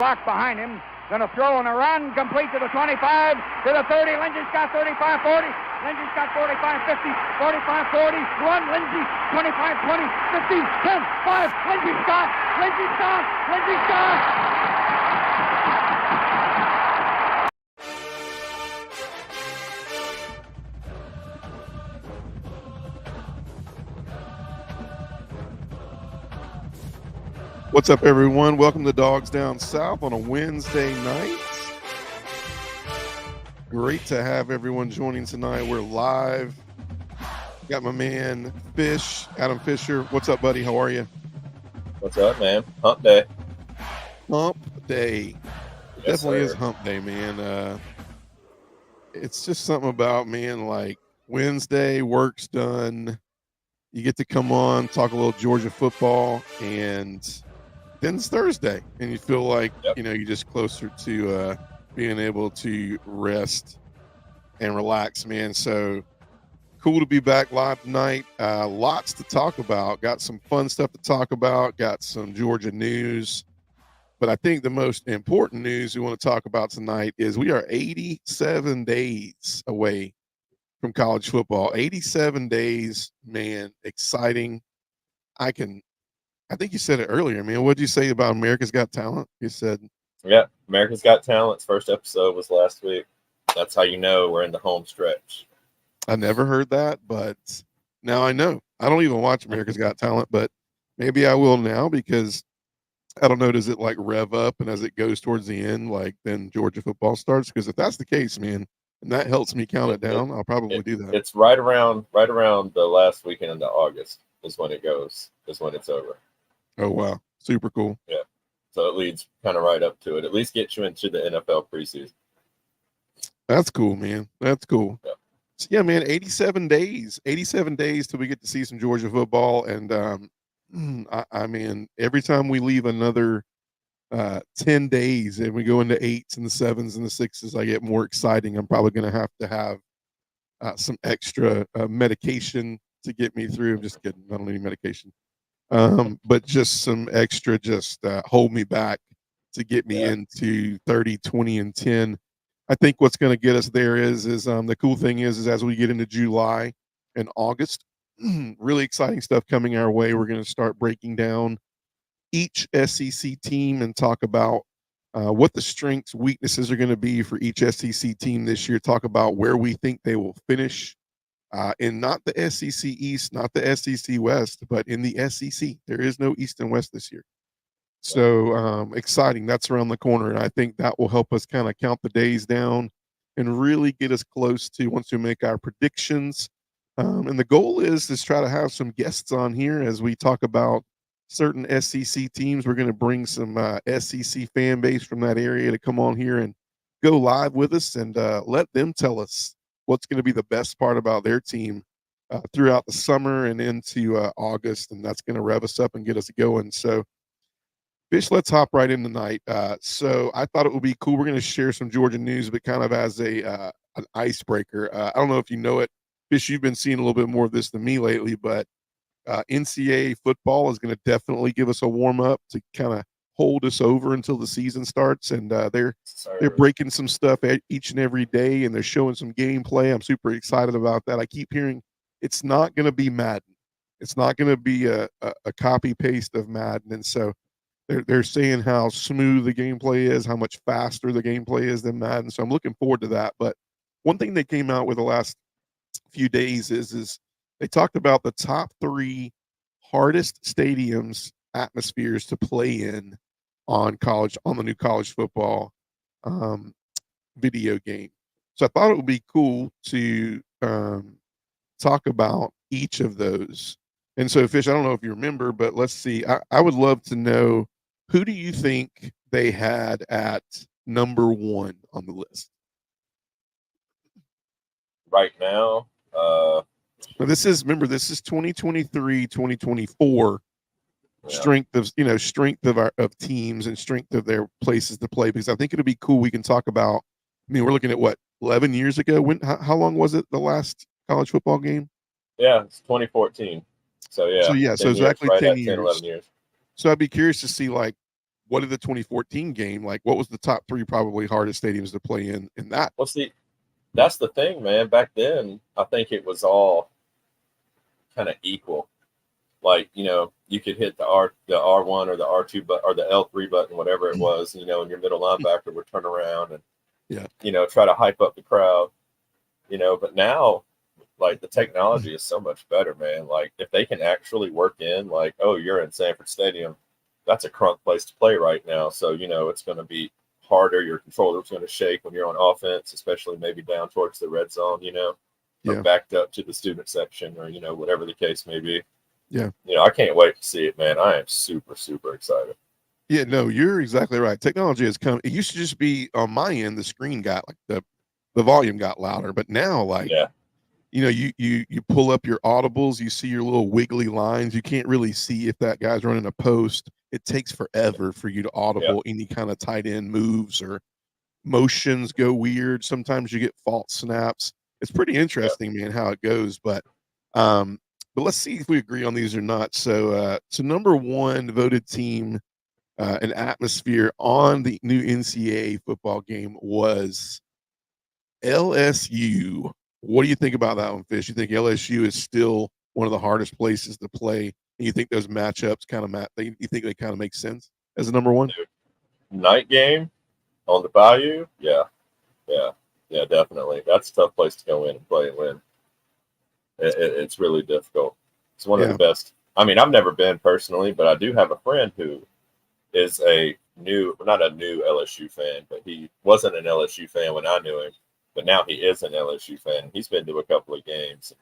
Block behind him. Going to throw and a run, complete to the 25, to the 30. Lindsey's got 35, 40. Lindsey's got 45, 50, 45, 40. Run, Lindsey, 25, 20, 50, 10, 5. Lindsey Scott, Lindsey Scott, Lindsey Scott. What's up, everyone? Welcome to Dogs Down South on a Wednesday night. Great to have everyone joining tonight. We're live. Got my man Fish, Adam Fisher. What's up, buddy? How are you? What's up, man? Hump day. Hump day. Yes, Definitely sir. is hump day, man. It's just something about, man, like Wednesday, work's done. You get to come on, talk a little Georgia football, and then it's Thursday, and you feel like, you're just closer to being able to rest and relax, man. So cool to be back live tonight. Lots to talk about. Got some fun stuff to talk about. Got some Georgia news. But I think the most important news we want to talk about tonight is we are 87 days away from college football. 87 days, man, exciting. I think you said it earlier, man. What did you say about America's Got Talent? You said, yeah, America's Got Talent's first episode was last week. That's how you know we're in the home stretch. I never heard that, but now I know. I don't even watch America's Got Talent, but maybe I will now because I don't know. Does it like rev up, and as it goes towards the end, like then Georgia football starts? Because if that's the case, man, and that helps me count it down, I'll probably do that. It's right around the last weekend of August is when it goes. Is when it's over. Oh wow, super cool. Yeah, so it leads kind of right up to it. At least gets you into the NFL preseason. That's cool, man. That's cool. Yeah. So, yeah, man, 87 days till we get to see some Georgia football. And I mean, every time we leave another 10 days and we go into 8s and the 7s and the 6s, I get more exciting. I'm probably going to have some extra medication to get me through. I'm just kidding. I don't need any medication. But just some extra, hold me back to get me into 30, 20, and 10. I think what's going to get us there is the cool thing is as we get into July and August, really exciting stuff coming our way. We're going to start breaking down each SEC team and talk about what the strengths, weaknesses are going to be for each SEC team this year. Talk about where we think they will finish. In not the SEC East, not the SEC West, but in the SEC. There is no East and West this year. So exciting. That's around the corner. And I think that will help us kind of count the days down and really get us close to once we make our predictions. And the goal is to try to have some guests on here as we talk about certain SEC teams. We're going to bring some SEC fan base from that area to come on here and go live with us and let them tell us what's going to be the best part about their team throughout the summer and into August, and that's going to rev us up and get us going. So, Fish, let's hop right in tonight. So I thought it would be cool. We're going to share some Georgia news, but kind of as an icebreaker. I don't know if you know it, Fish, you've been seeing a little bit more of this than me lately, but NCAA football is going to definitely give us a warm-up to kind of hold us over until the season starts, and they're breaking some stuff each and every day, and they're showing some gameplay. I'm super excited about that. I keep hearing it's not going to be Madden. It's not going to be a copy paste of Madden, and so they're saying how smooth the gameplay is, how much faster the gameplay is than Madden. So I'm looking forward to that. But one thing they came out with the last few days is they talked about the top 3 hardest stadiums atmospheres to play in on the new college football video game. So I thought it would be cool to talk about each of those. And so, Fish, I don't know if you remember, but let's see. I would love to know, who do you think they had at number 1 on the list? Right now, this is 2023, 2024. Strength of teams and strength of their places to play, because I think it'll be cool. We can talk about, I mean, we're looking at what, 11 years ago. How long was it, the last college football game? Yeah, it's 2014. So So exactly 10 years. 10, 11 years. So I'd be curious to see, like, what did the 2014 game like? What was the top 3 probably hardest stadiums to play in that? Well, see, that's the thing, man. Back then, I think it was all kind of equal. Like, you could hit the R1 or the R2 button or the L3 button, whatever it was, and your middle linebacker would turn around and try to hype up the crowd. But now, like, the technology is so much better, man. Like, if they can actually work in, like, oh, you're in Sanford Stadium, that's a crunk place to play right now. So, it's going to be harder. Your controller's going to shake when you're on offense, especially maybe down towards the red zone, or backed up to the student section or, whatever the case may be. Yeah. I can't wait to see it, man. I am super, super excited. Yeah, no, you're exactly right. Technology has come. It used to just be on my end, the screen got like the volume got louder, but now like you pull up your audibles, you see your little wiggly lines. You can't really see if that guy's running a post. It takes forever for you to audible any kind of tight end moves or motions go weird. Sometimes you get false snaps. It's pretty interesting, man, how it goes. But let's see if we agree on these or not. So number 1 voted team and atmosphere on the new NCAA football game was LSU. What do you think about that one, Fish? You think LSU is still one of the hardest places to play? And you think those matchups kind of you think they kind of make sense as a number 1? Night game on the Bayou? Yeah, definitely. That's a tough place to go in and play and win. It's really difficult. It's one of the best. I mean, I've never been personally, but I do have a friend who is not a new LSU fan, but he wasn't an LSU fan when I knew him, but now he is an LSU fan. He's been to a couple of games.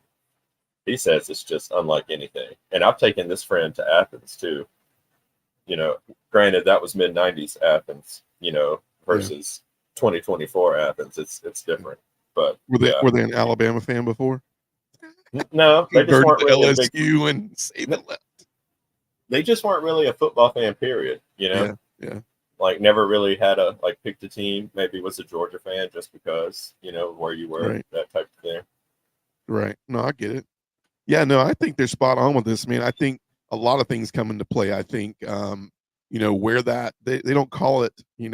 He says it's just unlike anything. And I've taken this friend to Athens too. Granted that was mid-90s Athens, versus 2024 Athens. It's different. But were they an Alabama fan before? No, they just weren't really LSU and Saban left. They just weren't really a football fan, period. Yeah. Like never really had picked a team. Maybe was a Georgia fan just because, where you were, that type of thing. Right. No, I get it. Yeah, no, I think they're spot on with this, man. I think a lot of things come into play. I think, where that they don't call it, they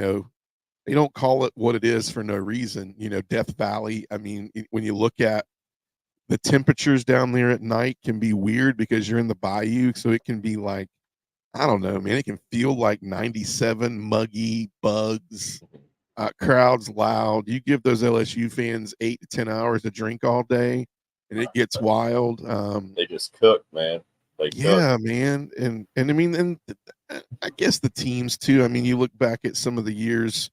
don't call it what it is for no reason. Death Valley. I mean, when you look at the temperatures down there at night can be weird because you're in the bayou. So it can be like, I don't know, man, it can feel like 97, muggy, bugs, crowds loud. You give those LSU fans 8 to 10 hours to drink all day and it gets wild. They just cook, man. Man. And I mean, and I guess the teams too. I mean, you look back at some of the years,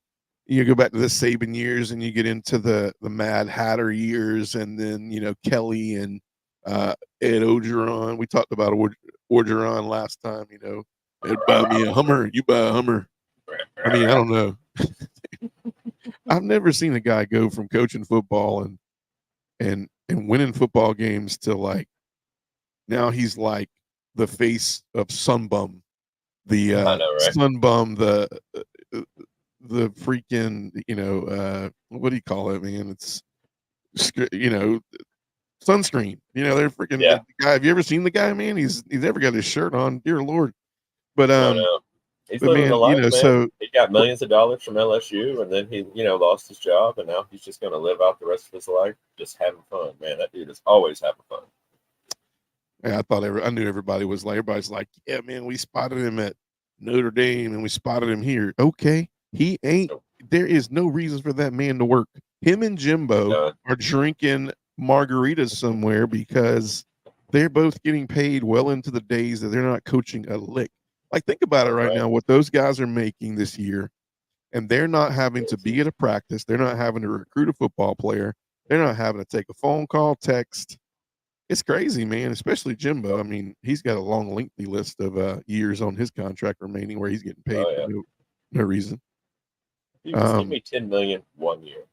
you go back to the Saban years and you get into the Mad Hatter years and then, Kelly and Ed Orgeron. We talked about Orgeron last time, they'd buy me a Hummer, you buy a Hummer. I mean, I don't know. I've never seen a guy go from coaching football and winning football games to like, now he's like the face of Sunbum, the Sunbum, the freaking, what do you call it, man? It's, sunscreen. They're freaking the guy. Have you ever seen the guy, man? He's never got his shirt on. Dear Lord. But he's living the life, man. So he got millions of dollars from LSU, and then he, lost his job, and now he's just going to live out the rest of his life just having fun, man. That dude is always having fun. Yeah, I knew everybody's like, yeah, man, we spotted him at Notre Dame, and we spotted him here. Okay. He ain't. There is no reason for that man to work. Him and Jimbo are drinking margaritas somewhere because they're both getting paid well into the days that they're not coaching a lick. Like, think about it right now, what those guys are making this year, and they're not having to be at a practice. They're not having to recruit a football player. They're not having to take a phone call, text. It's crazy, man, especially Jimbo. I mean, he's got a long, lengthy list of years on his contract remaining where he's getting paid for no reason. You just give me $10 million 1 year,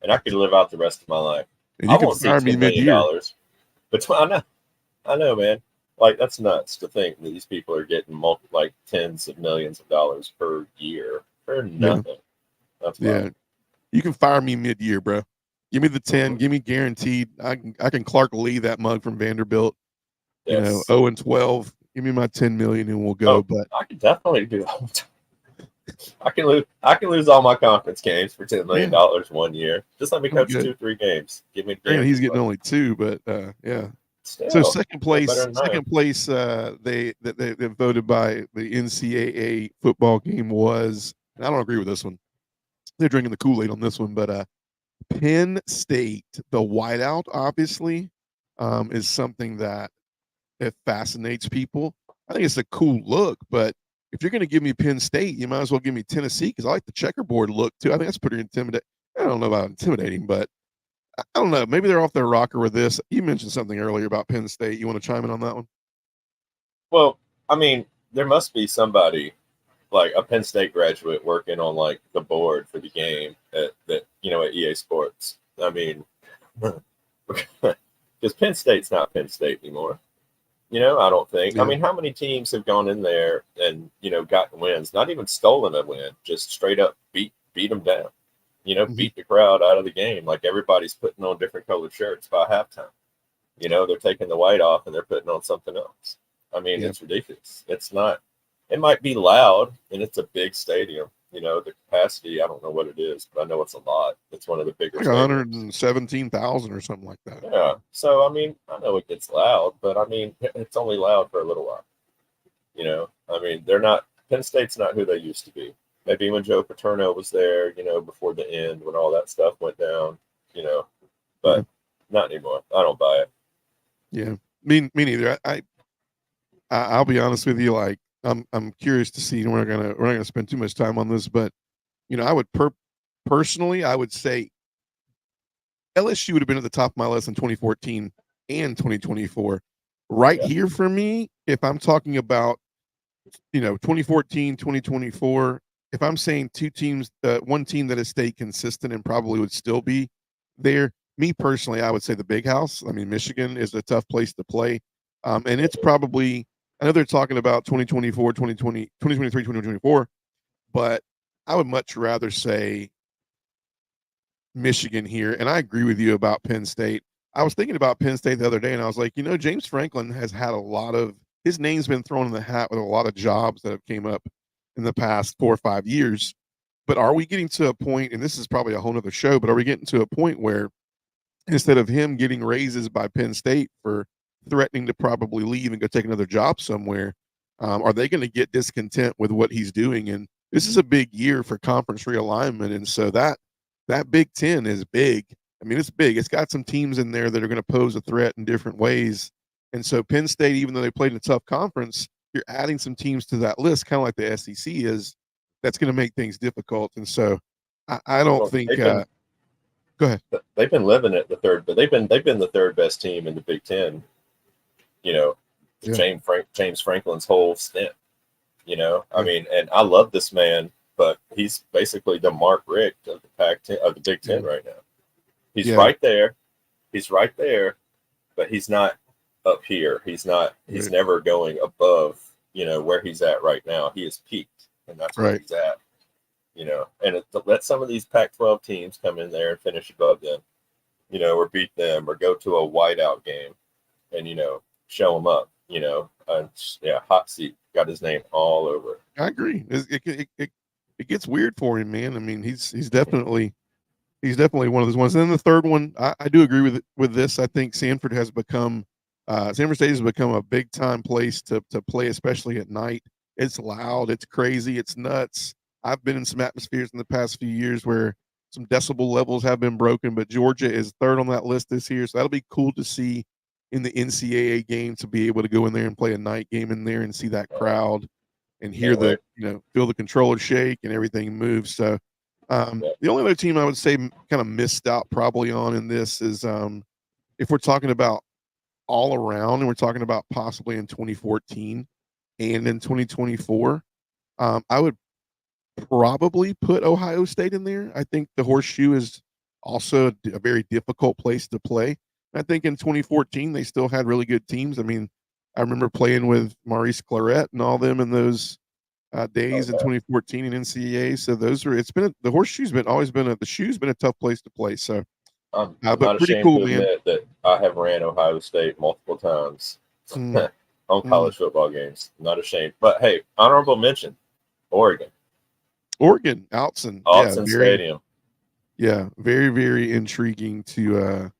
and I could live out the rest of my life. And you can fire me mid-year. But I know, man. Like, that's nuts to think that these people are getting tens of millions of dollars per year for nothing. Yeah. That's wild. You can fire me mid-year, bro. Give me the 10. Give me guaranteed. I can Clark Lee that mug from Vanderbilt. Yes. 0-12. Give me my $10 million and we'll go. But I can definitely do that. I can lose. I can lose all my conference games for $10 million 1 year. Just let me coach 2-3 games. Give me. Granted, he's getting only 2, but yeah. Still, So second place, they voted by the NCAA football game was. I don't agree with this one. They're drinking the Kool-Aid on this one, but Penn State, the whiteout, obviously, is something that it fascinates people. I think it's a cool look, but if you're going to give me Penn State, you might as well give me Tennessee because I like the checkerboard look too. I think that's pretty intimidating. I don't know about intimidating, but I don't know. Maybe they're off their rocker with this. You mentioned something earlier about Penn State. You want to chime in on that one? Well, I mean, there must be somebody like a Penn State graduate working on like the board for the game at EA Sports. I mean, because Penn State's not Penn State anymore. I don't think. Yeah. I mean, how many teams have gone in there and gotten wins? Not even stolen a win, just straight up beat them down. Beat the crowd out of the game. Like everybody's putting on different colored shirts by halftime. They're taking the white off and they're putting on something else. I mean, It's ridiculous. It's not. It might be loud and it's a big stadium. The capacity, I don't know what it is, but I know it's a lot. It's one of the bigger. Like 117,000 or something like that. Yeah. So, I mean, I know it gets loud, but I mean, it's only loud for a little while. I mean, Penn State's not who they used to be. Maybe when Joe Paterno was there, before the end, when all that stuff went down, but not anymore. I don't buy it. Yeah. Me neither. I'll be honest with you. Like, I'm curious to see. We're not gonna spend too much time on this, but I would personally, I would say LSU would have been at the top of my list in 2014 and 2024. Right here for me, if I'm talking about 2014, 2024, if I'm saying two teams, one team that has stayed consistent and probably would still be there, me personally, I would say the Big House. I mean, Michigan is a tough place to play, and it's probably. I know they're talking about 2024, 2020, 2023, 2024, but I would much rather say Michigan here. And I agree with you about Penn State. I was thinking about Penn State the other day, and I was like, James Franklin has had a lot of – his name's been thrown in the hat with a lot of jobs that have came up in the past 4 or 5 years. But are we getting to a point – and this is probably a whole other show – but are we getting to a point where instead of him getting raises by Penn State for – threatening to probably leave and go take another job somewhere, are they going to get discontent with what he's doing? And this is a big year for conference realignment, and so that Big Ten is big. I mean, it's big. It's got some teams in there that are going to pose a threat in different ways. And so Penn State, even though they played in a tough conference, you're adding some teams to that list, kind of like the SEC is. That's going to make things difficult. And so I don't think. Go ahead. They've been living at the third, but they've been the third best team in the Big Ten. James Franklin's whole stint. I mean, and I love this man, but he's basically the Mark Richt of the Big Ten right now. He's right there. He's right there, but he's not up here. He's not. He's never going above. Where he's at right now. He is peaked, and that's where he's at. And let some of these Pac-12 teams come in there and finish above them. Or beat them, or go to a whiteout game, and show him up, hot seat, got his name all over it. I agree. It gets weird for him, man. I mean, he's definitely one of those ones. And then the third one, I do agree with this. I think Sanford State has become a big time place to play, especially at night. It's loud, it's crazy, it's nuts. I've been in some atmospheres in the past few years where some decibel levels have been broken, but Georgia is third on that list this year, so that'll be cool to see in the NCAA game, to be able to go in there and play a night game in there and see that crowd and hear feel the controller shake and everything move. So the only other team I would say kind of missed out probably on in this is if we're talking about all around and we're talking about possibly in 2014 and in 2024, I would probably put Ohio State in there. I think the Horseshoe is also a very difficult place to play. I think in 2014 they still had really good teams. I mean, I remember playing with Maurice Claret and all them in those days in 2014 in NCAA. So the Horseshoe's the Shoe's been a tough place to play. So, I'm not pretty cool, to admit that I have ran Ohio State multiple times on college football games. Not ashamed, but hey, honorable mention, Oregon. Oregon, Outson. Autzen Stadium. Yeah, very, very intriguing to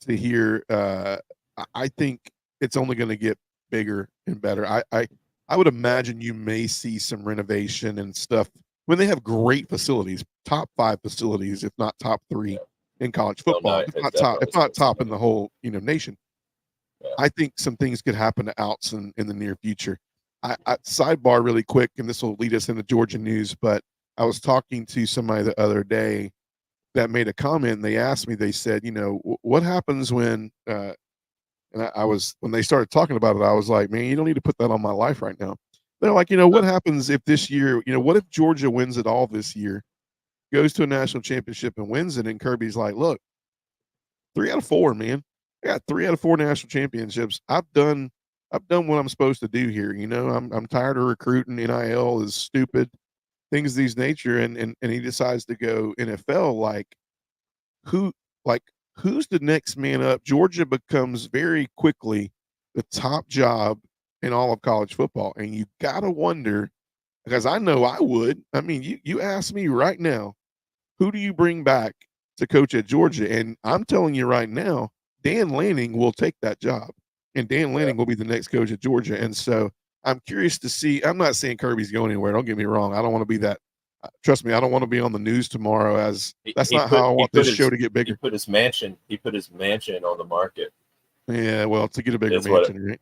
hear. I think it's only going to get bigger and better. I would imagine you may see some renovation and stuff when they have great facilities, top 5 facilities, if not top 3 in college football, if not top in the whole nation. Yeah. I think some things could happen to Outson in the near future. I sidebar really quick, and this will lead us into Georgia news, but I was talking to somebody the other day that made a comment, and they asked me, they said, what happens when when they started talking about it, I was like, man, you don't need to put that on my life right now. They're like, what happens if this year, what if Georgia wins it all this year, goes to a national championship and wins it? And Kirby's like, look, 3 out of 4, man. I got 3 out of 4 national championships. I've done what I'm supposed to do here. I'm tired of recruiting. NIL is stupid, things of these nature. And he decides to go NFL. Who's the next man up? Georgia becomes very quickly the top job in all of college football. And you got to wonder, because I know I would. I mean, you ask me right now, who do you bring back to coach at Georgia? And I'm telling you right now, Dan Lanning will take that job. And Dan Lanning will be the next coach at Georgia. And so I'm curious to see. I'm not saying Kirby's going anywhere. Don't get me wrong. I don't want to be that. Trust me, I don't want to be on the news tomorrow that's not how I want this show to get bigger. He put his mansion on the market. Yeah, well, to get a bigger mansion, right?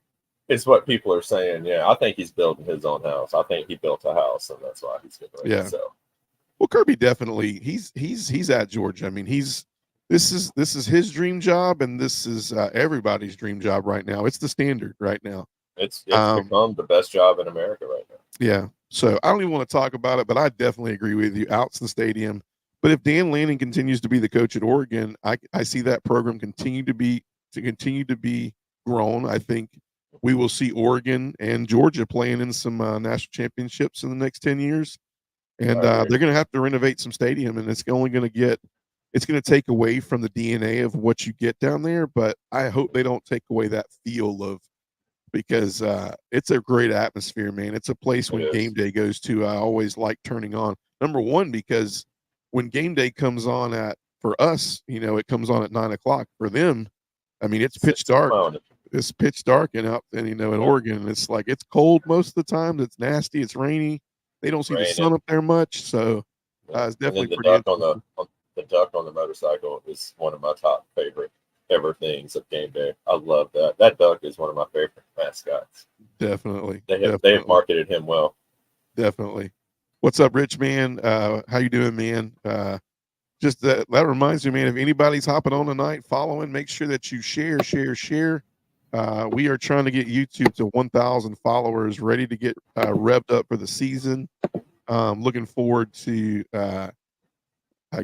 It's what people are saying. Yeah, I think he's building his own house. I think he built a house, and that's why he's getting ready to sell. Well, Kirby definitely he's at Georgia. I mean, this is his dream job, and this is everybody's dream job right now. It's the standard right now. It's become the best job in America right now. Yeah. So I don't even want to talk about it, but I definitely agree with you. Outson Stadium. But if Dan Lanning continues to be the coach at Oregon, I see that program continue to be grown. I think we will see Oregon and Georgia playing in some national championships in the next 10 years. And they're going to have to renovate some stadium, and it's going to take away from the DNA of what you get down there. But I hope they don't take away that feel of, because it's a great atmosphere, man. It's a place when game day goes to, I always like turning on. Number one, because when game day comes on for us, it comes on at 9:00. For them, I mean, it's pitch dark. It's pitch dark in Oregon. And it's like, it's cold most of the time. It's nasty. It's rainy. They don't see the sun up there much. So it's definitely the duck on the motorcycle is one of my top favorite ever things of game day. I love that. That duck is one of my favorite mascots. Definitely. They have marketed him well. Definitely. What's up, Rich, man? How you doing, man? Just that reminds me, man, if anybody's hopping on tonight, following, make sure that you share. We are trying to get YouTube to 1,000 followers, ready to get revved up for the season. Looking forward to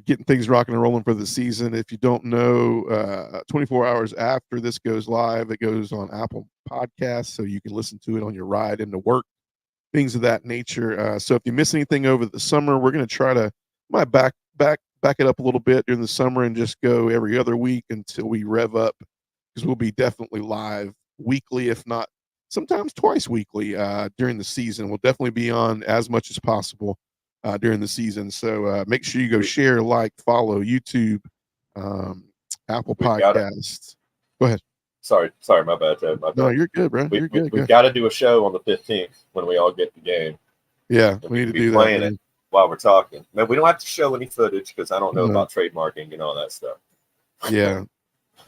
getting things rocking and rolling for the season. If you don't know, 24 hours after this goes live, it goes on Apple Podcasts, so you can listen to it on your ride into work, things of that nature. So if you miss anything over the summer, we're going to try to back it up a little bit during the summer and just go every other week until we rev up, because we'll be definitely live weekly, if not sometimes twice weekly during the season. We'll definitely be on as much as possible during the season. So make sure you go share, like, follow YouTube, Apple Podcasts. Go ahead. Sorry, my bad, Ted. No, you're good, bro. You're good. We've got to do a show on the 15th when we all get the game. Yeah, we need to do playing that. It while we're talking. Man, we don't have to show any footage because I don't know about trademarking and all that stuff. Yeah.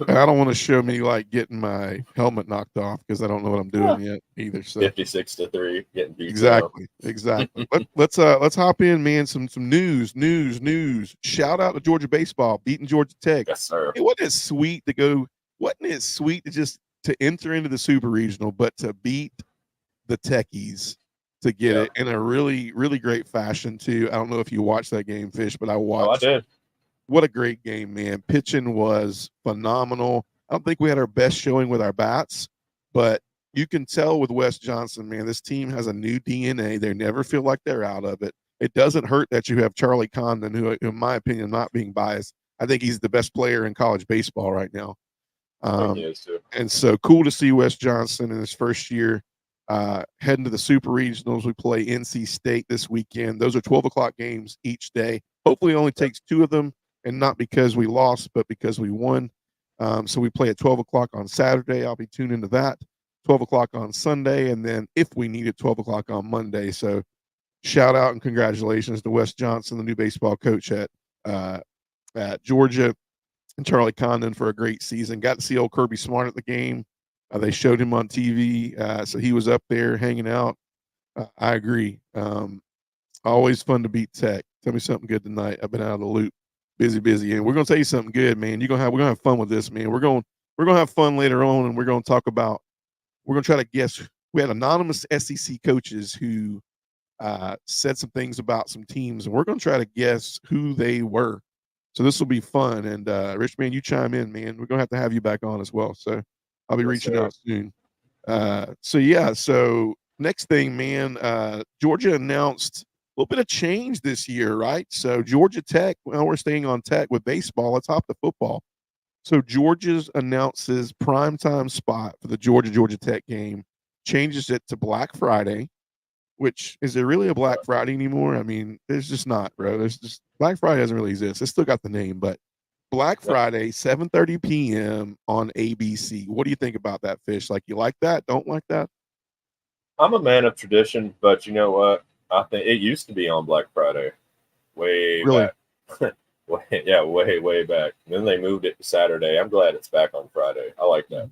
I don't want to show me like getting my helmet knocked off because I don't know what I'm doing yet either. So 56-3, getting beat. Exactly. Let's hop in, man. Some news. Shout out to Georgia baseball beating Georgia Tech. Yes, sir. Wasn't it sweet to just to enter into the Super Regional, but to beat the Techies to get it in a really, really great fashion too. I don't know if you watched that game, Fish, but I watched. Oh, I did. What a great game, man. Pitching was phenomenal. I don't think we had our best showing with our bats, but you can tell with Wes Johnson, man, this team has a new DNA. They never feel like they're out of it. It doesn't hurt that you have Charlie Condon, who, in my opinion, not being biased, I think he's the best player in college baseball right now. He is too. And so cool to see Wes Johnson in his first year Heading to the Super Regionals, we play NC State this weekend. Those are 12 o'clock games each day. Hopefully, it only takes 2 of them, and not because we lost, but because we won. So we play at 12 o'clock on Saturday. I'll be tuned into that. 12 o'clock on Sunday, and then if we need it, 12 o'clock on Monday. So shout out and congratulations to Wes Johnson, the new baseball coach at Georgia, and Charlie Condon for a great season. Got to see old Kirby Smart at the game. They showed him on TV, so he was up there hanging out. I agree. Always fun to beat Tech. Tell me something good tonight. I've been out of the loop, busy, and we're gonna tell you something good, man. We're gonna have fun with this, man. We're gonna have fun later on, and we're gonna talk about. We're gonna try to guess. We had anonymous SEC coaches who said some things about some teams, and we're gonna try to guess who they were. So this will be fun. And Rich, man, you chime in, man. We're gonna have you back on as well. So I'll be reaching out soon. So next thing, man, Georgia announced a little bit of change this year, right? So Georgia Tech, well, we're staying on Tech with baseball. Let's hop to football. So Georgia's announces primetime spot for the Georgia Tech game, changes it to Black Friday, which is there really a Black Friday anymore? I mean, there's just not, bro. There's just Black Friday doesn't really exist. It's still got the name, but Black Friday, 7:30 p.m. on ABC. What do you think about that, Fish? Like, you like that? Don't like that? I'm a man of tradition, but you know what? I think it used to be on Black Friday, way back. way back. Then they moved it to Saturday. I'm glad it's back on Friday. I like that.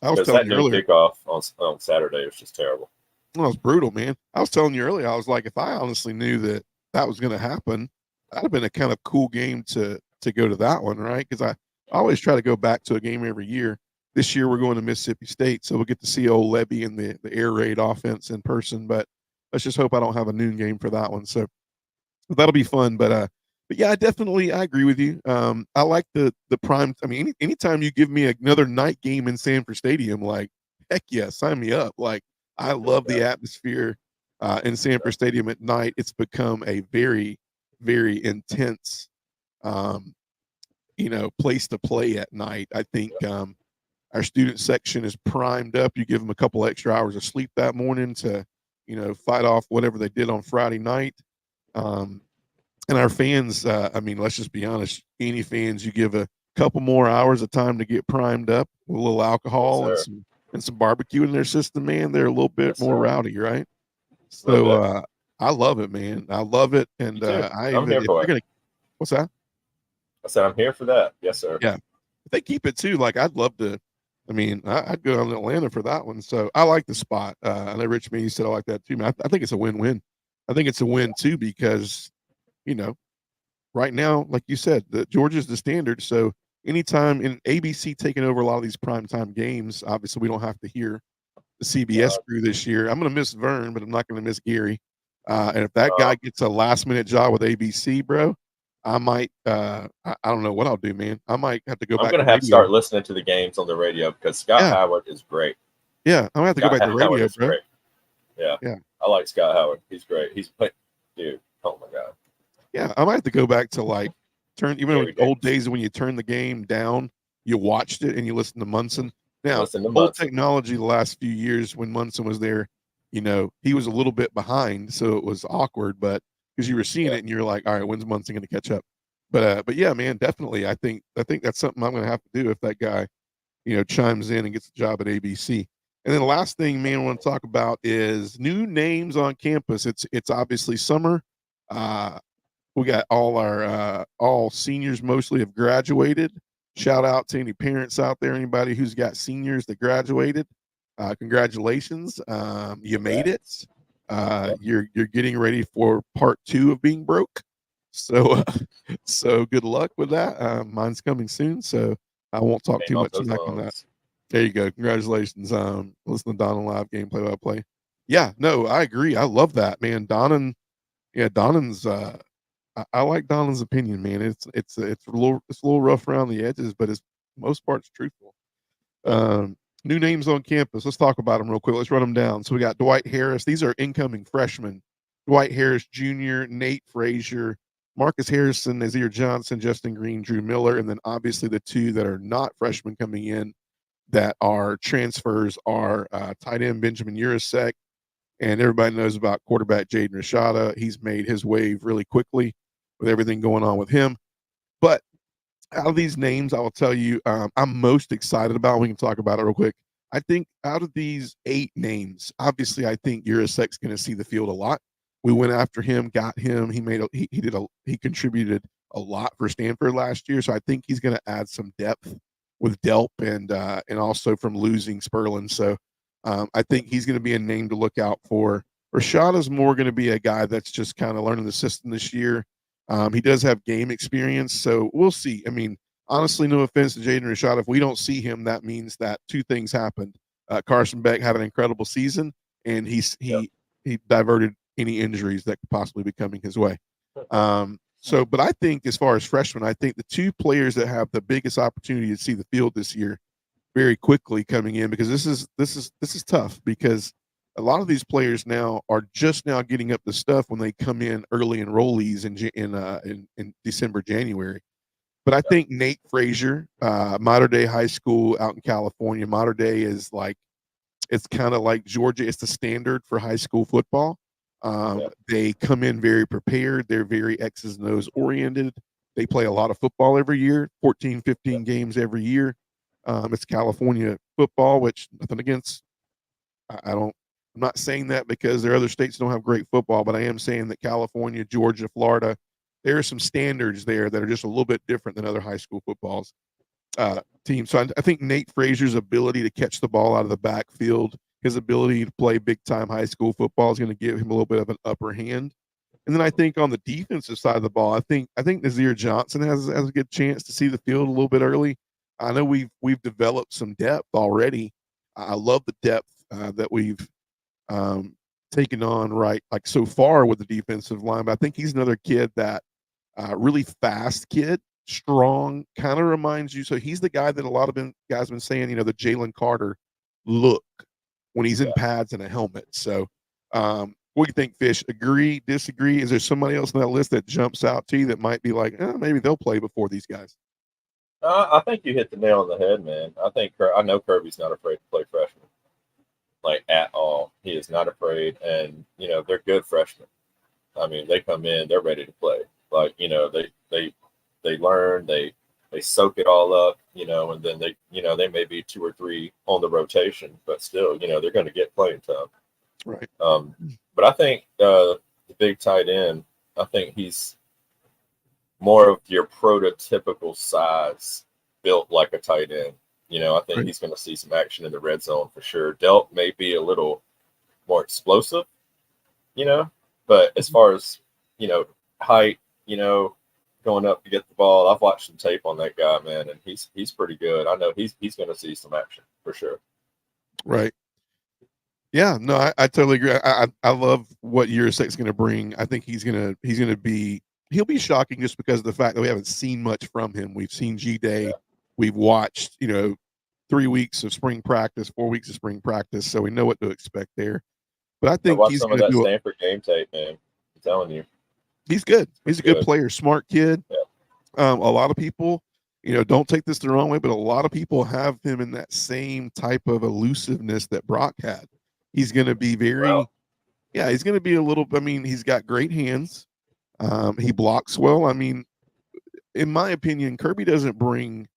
I was telling you earlier. Kickoff on Saturday was just terrible. Well, it was brutal, man. I was telling you earlier. I was like, if I honestly knew that was going to happen, that'd have been a kind of cool game to go to that one, right? Because I always try to go back to a game every year. This year we're going to Mississippi State, so we'll get to see old Lebby and the air raid offense in person. But let's just hope I don't have a noon game for that one. So that'll be fun. But yeah, I agree with you. I like the prime. I mean, anytime you give me another night game in Sanford Stadium, like, heck yeah, sign me up. Like, I love the atmosphere in Sanford Stadium at night. It's become a very, very intense, place to play at night. I think our student section is primed up. You give them a couple extra hours of sleep that morning to, fight off whatever they did on Friday night. And our fans, let's just be honest, any fans, you give a couple more hours of time to get primed up with a little alcohol and some barbecue in their system, man, they're a little bit more rowdy, right? So I love it, man. I love it. And I'm here for it. What's that? I said I'm here for that. Yes, sir. Yeah. If they keep it too, like, I'd love to. I'd go down to Atlanta for that one. So I like the spot. I know Rich Me said I like that too, man. I think it's a win-win. I think it's a win too because, right now, like you said, Georgia's the standard. So anytime in ABC taking over a lot of these primetime games, obviously we don't have to hear the CBS crew this year. I'm going to miss Vern, but I'm not going to miss Gary. And if that guy gets a last-minute job with ABC, bro, I might. I don't know what I'll do, man. I might have to go back. I'm going to have to start listening to the games on the radio because Scott Howard is great. Yeah, I'm going to have to go back to the radio, bro. Great. Yeah. I like Scott Howard. He's great. Dude, oh my God. Yeah, I might have to go back to old days when you turn the game down, you watched it and you listened to Munson. Now, old technology the last few years when Munson was there, he was a little bit behind, so it was awkward, but because you were seeing it and you're like, all right, when's Munson going to catch up? But yeah, man, definitely. I think that's something I'm going to have to do if that guy, chimes in and gets a job at ABC. And then the last thing, man, I want to talk about is new names on campus. It's obviously summer. We got all seniors mostly have graduated. Shout out to any parents out there, anybody who's got seniors that graduated. Congratulations. You made it. You're getting ready for part 2 of being broke. So good luck with that. Mine's coming soon, so I won't talk too much tonight on that. There you go. Congratulations. Listen to Donnan live game play-by-play. Yeah, no, I agree. I love that, man. Donnan's I like Donnan's opinion, man. It's a little rough around the edges, but it's most parts truthful. New names on campus. Let's talk about them real quick. Let's run them down. So we got Dwight Harris. These are incoming freshmen. Dwight Harris Jr., Nate Frazier, Marcus Harrison, Nazir Johnson, Justin Green, Drew Miller, and then obviously the 2 that are not freshmen coming in, that are transfers are tight end Benjamin Urasek, and everybody knows about quarterback Jaden Rashada. He's made his wave really quickly with everything going on with him. But out of these names, I will tell you, I'm most excited about. We can talk about it real quick. I think out of these 8 names, obviously, I think Urasek's going to see the field a lot. We went after him, got him. He contributed a lot for Stanford last year, so I think he's going to add some depth with Delp and also from losing Spurlin. So I think he's going to be a name to look out for. Rashada's more going to be a guy that's just kind of learning the system this year. He does have game experience, so we'll see. I mean, honestly, no offense to Jaden Rashada, if we don't see him, that means that 2 things happened. Carson Beck had an incredible season, and he diverted any injuries that could possibly be coming his way. But I think as far as freshmen, I think the 2 players that have the biggest opportunity to see the field this year very quickly coming in, because this is tough, because a lot of these players now are just now getting up to stuff when they come in early enrollees in December, January. But I think Nate Frazier, Mater Dei High School out in California. Mater Dei is like, it's kind of like Georgia. It's the standard for high school football. They come in very prepared. They're very X's and O's oriented. They play a lot of football every year, 14, 15 games every year. It's California football, which nothing against. I'm not saying that because there are other states that don't have great football, but I am saying that California, Georgia, Florida, there are some standards there that are just a little bit different than other high school footballs teams. So I think Nate Frazier's ability to catch the ball out of the backfield, his ability to play big-time high school football is going to give him a little bit of an upper hand. And then I think on the defensive side of the ball, I think Nazir Johnson has a good chance to see the field a little bit early. I know we've developed some depth already. I love the depth that we've taken on like so far with the defensive line, but I think he's another kid that really fast kid, strong, kind of reminds you. So he's the guy that a lot of guys have been saying, the Jalen Carter look when he's in pads and a helmet. So what do you think, Fish? Agree, disagree? Is there somebody else on that list that jumps out to you that might be like, maybe they'll play before these guys? I think you hit the nail on the head, man. I know Kirby's not afraid to play freshmen. Like at all. He is not afraid, and they're good freshmen. I mean, they come in, they're ready to play. Like, they learn, they soak it all up, and then they may be 2 or 3 on the rotation, but still, they're going to get playing time. Right. But I think the big tight end, I think he's more of your prototypical size, built like a tight end. I think he's going to see some action in the red zone for sure. Delp may be a little more explosive, but as far as, height, going up to get the ball, I've watched some tape on that guy, man, and he's pretty good. I know he's going to see some action for sure. Right. Yeah, no, I totally agree. I love what Urasek's going to bring. I think he'll be shocking just because of the fact that we haven't seen much from him. We've seen G-Day. Yeah. We've watched, 3 weeks of spring practice, 4 weeks of spring practice, so we know what to expect there. But I think he's going to do Stanford game tape, man. I'm telling you, he's good. He's a good player, smart kid. Yeah. A lot of people, don't take this the wrong way, but a lot of people have him in that same type of elusiveness that Brock had. He's going to be he's going to be a little. I mean, he's got great hands. He blocks well. I mean, in my opinion, Kirby doesn't bring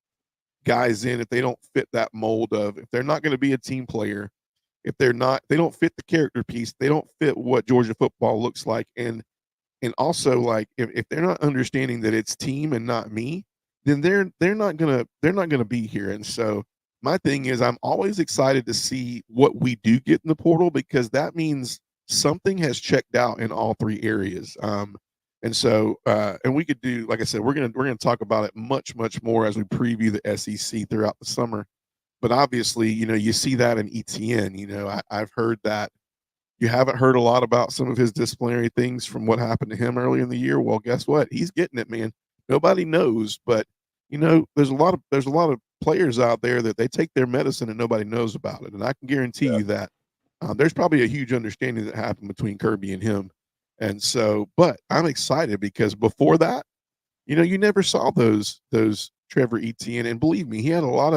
guys in if they don't fit that mold of, if they're not going to be a team player, if they don't fit the character piece, they don't fit what Georgia football looks like. And also, like, if they're not understanding that it's team and not me, then they're not gonna be here. And so my thing is, I'm always excited to see what we do get in the portal, because that means something has checked out in all 3 areas. And so, and we could do, like I said, we're gonna talk about it much more as we preview the SEC throughout the summer. But obviously, you see that in ETN. I've heard that you haven't heard a lot about some of his disciplinary things from what happened to him early in the year. Well, guess what? He's getting it, man. Nobody knows, but there's a lot of players out there that they take their medicine and nobody knows about it. And I can guarantee you that there's probably a huge understanding that happened between Kirby and him. And so, but I'm excited because before that, you never saw those Trevor Etienne. And believe me, he had a lot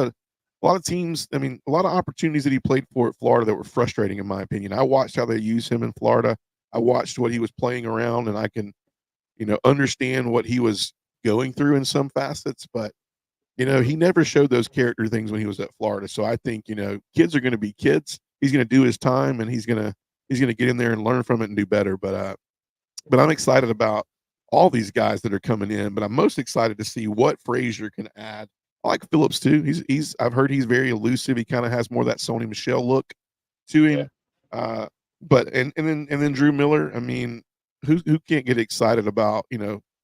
a lot of teams, I mean, a lot of opportunities that he played for at Florida that were frustrating, in my opinion. I watched how they use him in Florida. I watched what he was playing around, and I can, understand what he was going through in some facets, but he never showed those character things when he was at Florida. So I think, kids are going to be kids. He's going to do his time, and he's going to get in there and learn from it and do better. But I'm excited about all these guys that are coming in, but I'm most excited to see what Frazier can add. I like Phillips too. I've heard he's very elusive. He kind of has more of that Sony Michel look to him. Yeah. But then Drew Miller. I mean, who can't get excited about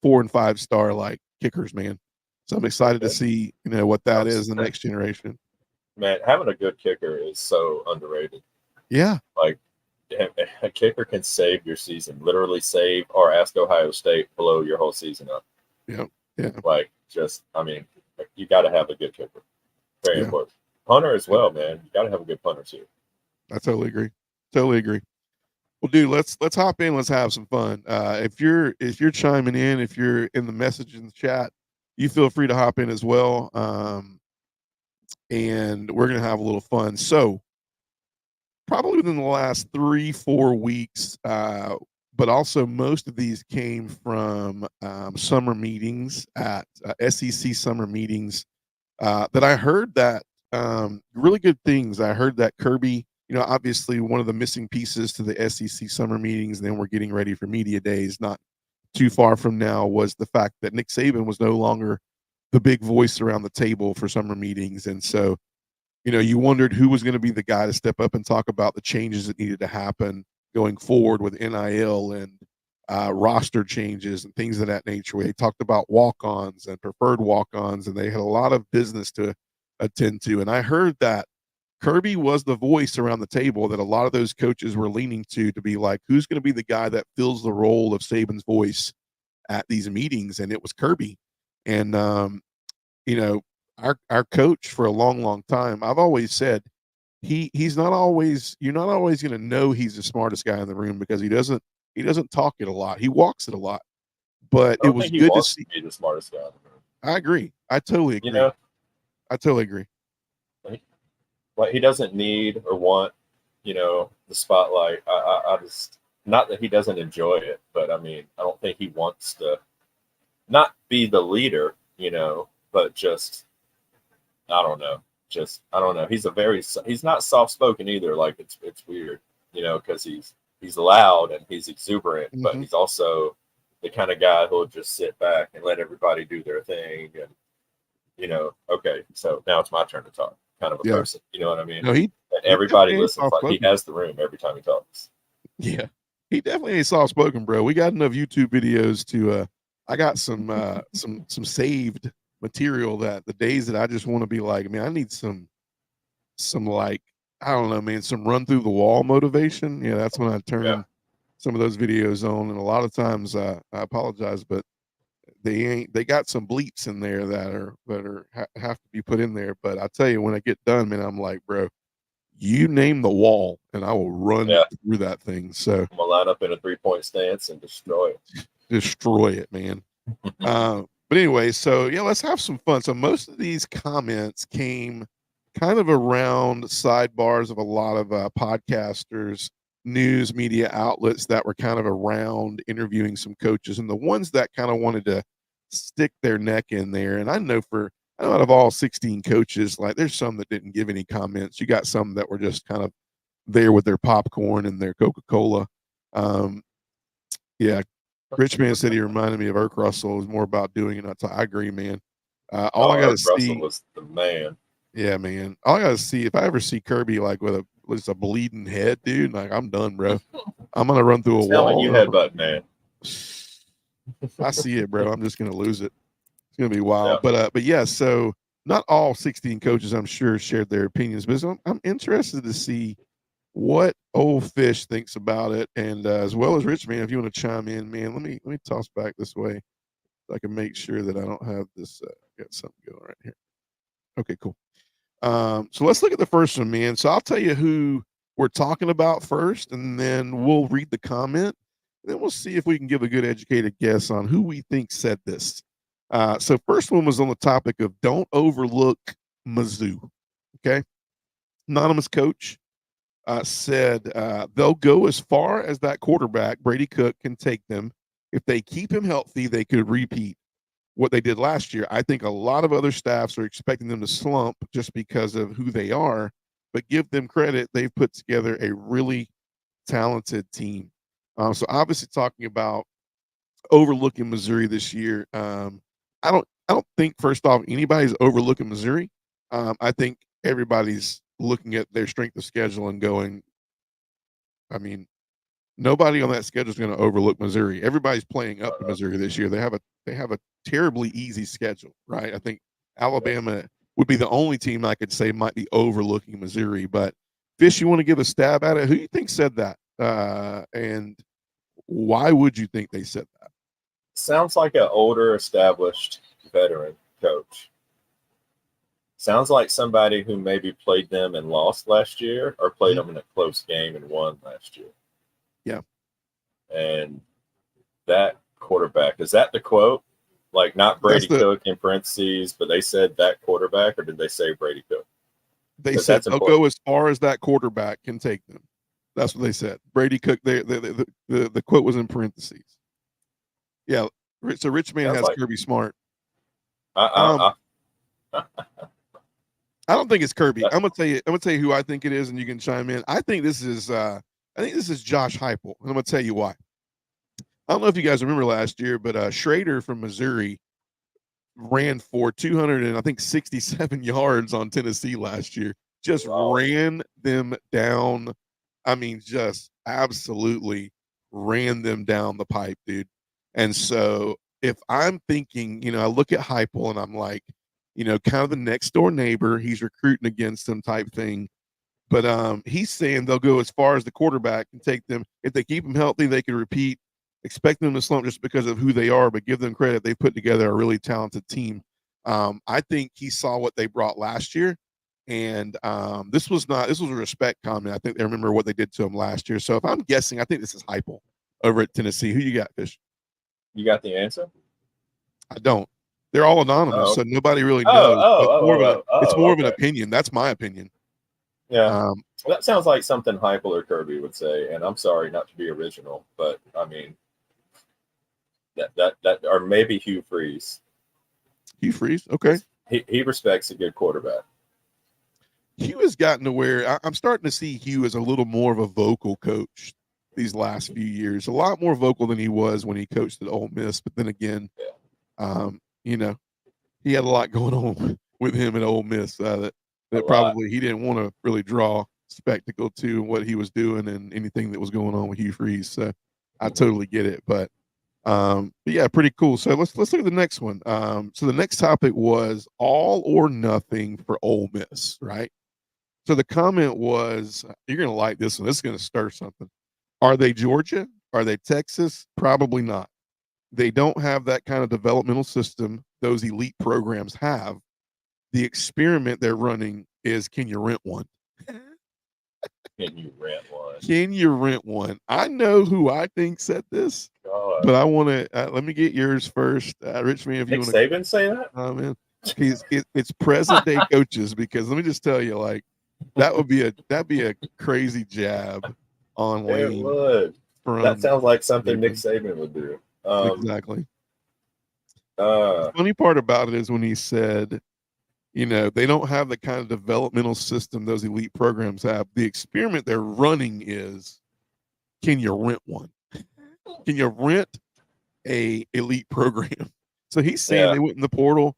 4 and 5 star like kickers, man? So I'm excited to see what that is in the next generation. Man, having a good kicker is so underrated. Yeah, like a kicker can save your season, literally save, or ask Ohio State blow your whole season up. Yeah. You got to have a good kicker. Very important. Punter as well, man. You got to have a good punter too. I totally agree. Well, dude, let's hop in. Let's have some fun. If you're chiming in, if you're in the message in the chat, you feel free to hop in as well. And we're gonna have a little fun. So, probably within the last 3-4 weeks, but also most of these came from summer meetings at SEC summer meetings that I heard that really good things. I heard that Kirby, obviously one of the missing pieces to the SEC summer meetings, and then we're getting ready for media days not too far from now, was the fact that Nick Saban was no longer the big voice around the table for summer meetings. And so, you wondered who was going to be the guy to step up and talk about the changes that needed to happen going forward with NIL and roster changes and things of that nature. Where they talked about walk-ons and preferred walk-ons, and they had a lot of business to attend to. And I heard that Kirby was the voice around the table that a lot of those coaches were leaning to be like, who's going to be the guy that fills the role of Saban's voice at these meetings? And it was Kirby. And, our coach for a long, long time, I've always said you're not always going to know he's the smartest guy in the room because he doesn't talk it a lot. He walks it a lot, but it was good to see. Be the smartest guy in the room. I agree. I totally agree. I totally agree. Like he doesn't need or want, the spotlight. I just, not that he doesn't enjoy it, but I mean, I don't think he wants to not be the leader, but just, I don't know. He's not soft spoken either. Like it's weird, because he's loud and he's exuberant, but he's also the kind of guy who'll just sit back and let everybody do their thing. And, okay, so now it's my turn to talk. Kind of a person, you know what I mean? No, and everybody listens like he has the room every time he talks. Yeah, he definitely ain't soft spoken, bro. We got enough YouTube videos to. I got some saved material that the days that I just want to be like, man, I need some like, I don't know, man, some run through the wall motivation. Yeah, that's when I turn some of those videos on, and a lot of times I apologize, but they got some bleeps in there that have to be put in there. But I tell you, when I get done, man, I'm like, bro, you name the wall and I will run through that thing. So I'm gonna line up in a 3-point stance and destroy it, man. But anyway, so let's have some fun. So most of these comments came kind of around sidebars of a lot of podcasters, news media outlets that were kind of around interviewing some coaches, and the ones that kind of wanted to stick their neck in there. And I know out of all 16 coaches, like there's some that didn't give any comments. You got some that were just kind of there with their popcorn and their Coca-Cola. Rich Man said he reminded me of Irk Russell. It was more about doing it. I agree, man. All I got to see Russell was the man. Yeah, man. All I got to see, if I ever see Kirby like with a bleeding head, dude, like I'm done, bro. I'm gonna run through a wall. You headbutt, man. I see it, bro. I'm just gonna lose it. It's gonna be wild. Yeah. But yeah. So not all 16 coaches, I'm sure, shared their opinions, but I'm interested to see what Old Fish thinks about it, and as well as Rich Man, if you want to chime in, man. Let me toss back this way so I can make sure that I don't have this. Got something going right here. Okay, cool. So let's look at the first one, man. So I'll tell you who we're talking about first, and then we'll read the comment. And then we'll see if we can give a good educated guess on who we think said this. So first one was on the topic of don't overlook Mizzou. Okay. Anonymous coach said they'll go as far as that quarterback, Brady Cook, can take them. If they keep him healthy, they could repeat what they did last year. I think a lot of other staffs are expecting them to slump just because of who they are, but give them credit. They've put together a really talented team. So obviously talking about overlooking Missouri this year. I don't think first off anybody's overlooking Missouri. I think everybody's looking at their strength of schedule and going, I mean, nobody on that schedule is going to overlook Missouri. Everybody's playing up to Missouri this year. They have a terribly easy schedule, right? I think Alabama would be the only team I could say might be overlooking Missouri. But Fish, you want to give a stab at it? Who do you think said that? And why would you think they said that? Sounds like an older, established veteran coach. Sounds like somebody who maybe played them and lost last year, or played them in a close game and won last year. Yeah. And that quarterback, is that the quote? Like, not Brady Cook in parentheses, but they said that quarterback, or did they say Brady Cook? They said they'll go as far as that quarterback can take them. That's what they said. Brady Cook, the quote was in parentheses. Yeah. So Rich Man has Kirby Smart. I don't think it's Kirby. I'm gonna tell you who I think it is, and you can chime in. I think this is Josh Heupel, and I'm gonna tell you why. I don't know if you guys remember last year, but Schrader from Missouri ran for 267 yards on Tennessee last year. Just ran them down. I mean, just absolutely ran them down the pipe, dude. And so if I'm thinking, I look at Heupel and I'm like, kind of the next door neighbor, he's recruiting against them type thing. But he's saying they'll go as far as the quarterback and take them. If they keep them healthy, they can repeat. Expect them to slump just because of who they are, but give them credit. They put together a really talented team. I think he saw what they brought last year. And this was a respect comment. I think they remember what they did to him last year. So if I'm guessing, I think this is Heupel over at Tennessee. Who you got, Fish? You got the answer? I don't. They're all anonymous, so nobody really knows. It's more of an opinion. That's my opinion. Yeah. That sounds like something Heupel or Kirby would say. And I'm sorry not to be original, but I mean, that or maybe Hugh Freeze. Hugh Freeze, okay. He respects a good quarterback. Hugh has gotten to where I'm starting to see Hugh as a little more of a vocal coach these last few years. A lot more vocal than he was when he coached at Ole Miss. But then again, he had a lot going on with him at Ole Miss that probably he didn't want to really draw spectacle to what he was doing and anything that was going on with Hugh Freeze. So I totally get it. But yeah, pretty cool. So let's look at the next one. So the next topic was all or nothing for Ole Miss, right? So the comment was, you're going to like this one. This is going to stir something. Are they Georgia? Are they Texas? Probably not. They don't have that kind of developmental system those elite programs have. The experiment they're running is, can you rent one? Can you rent one? Can you rent one? I know who I think said this, but I want to let me get yours first. Richmond, if you want to. Saban say that? Oh, man. It's present day coaches, because let me just tell you, like, that'd be a crazy jab on Lane. It would. That sounds like something Nick Saban would do. Exactly. The funny part about it is when he said, they don't have the kind of developmental system those elite programs have. The experiment they're running is, can you rent one? Can you rent a elite program? So he's saying they went in the portal,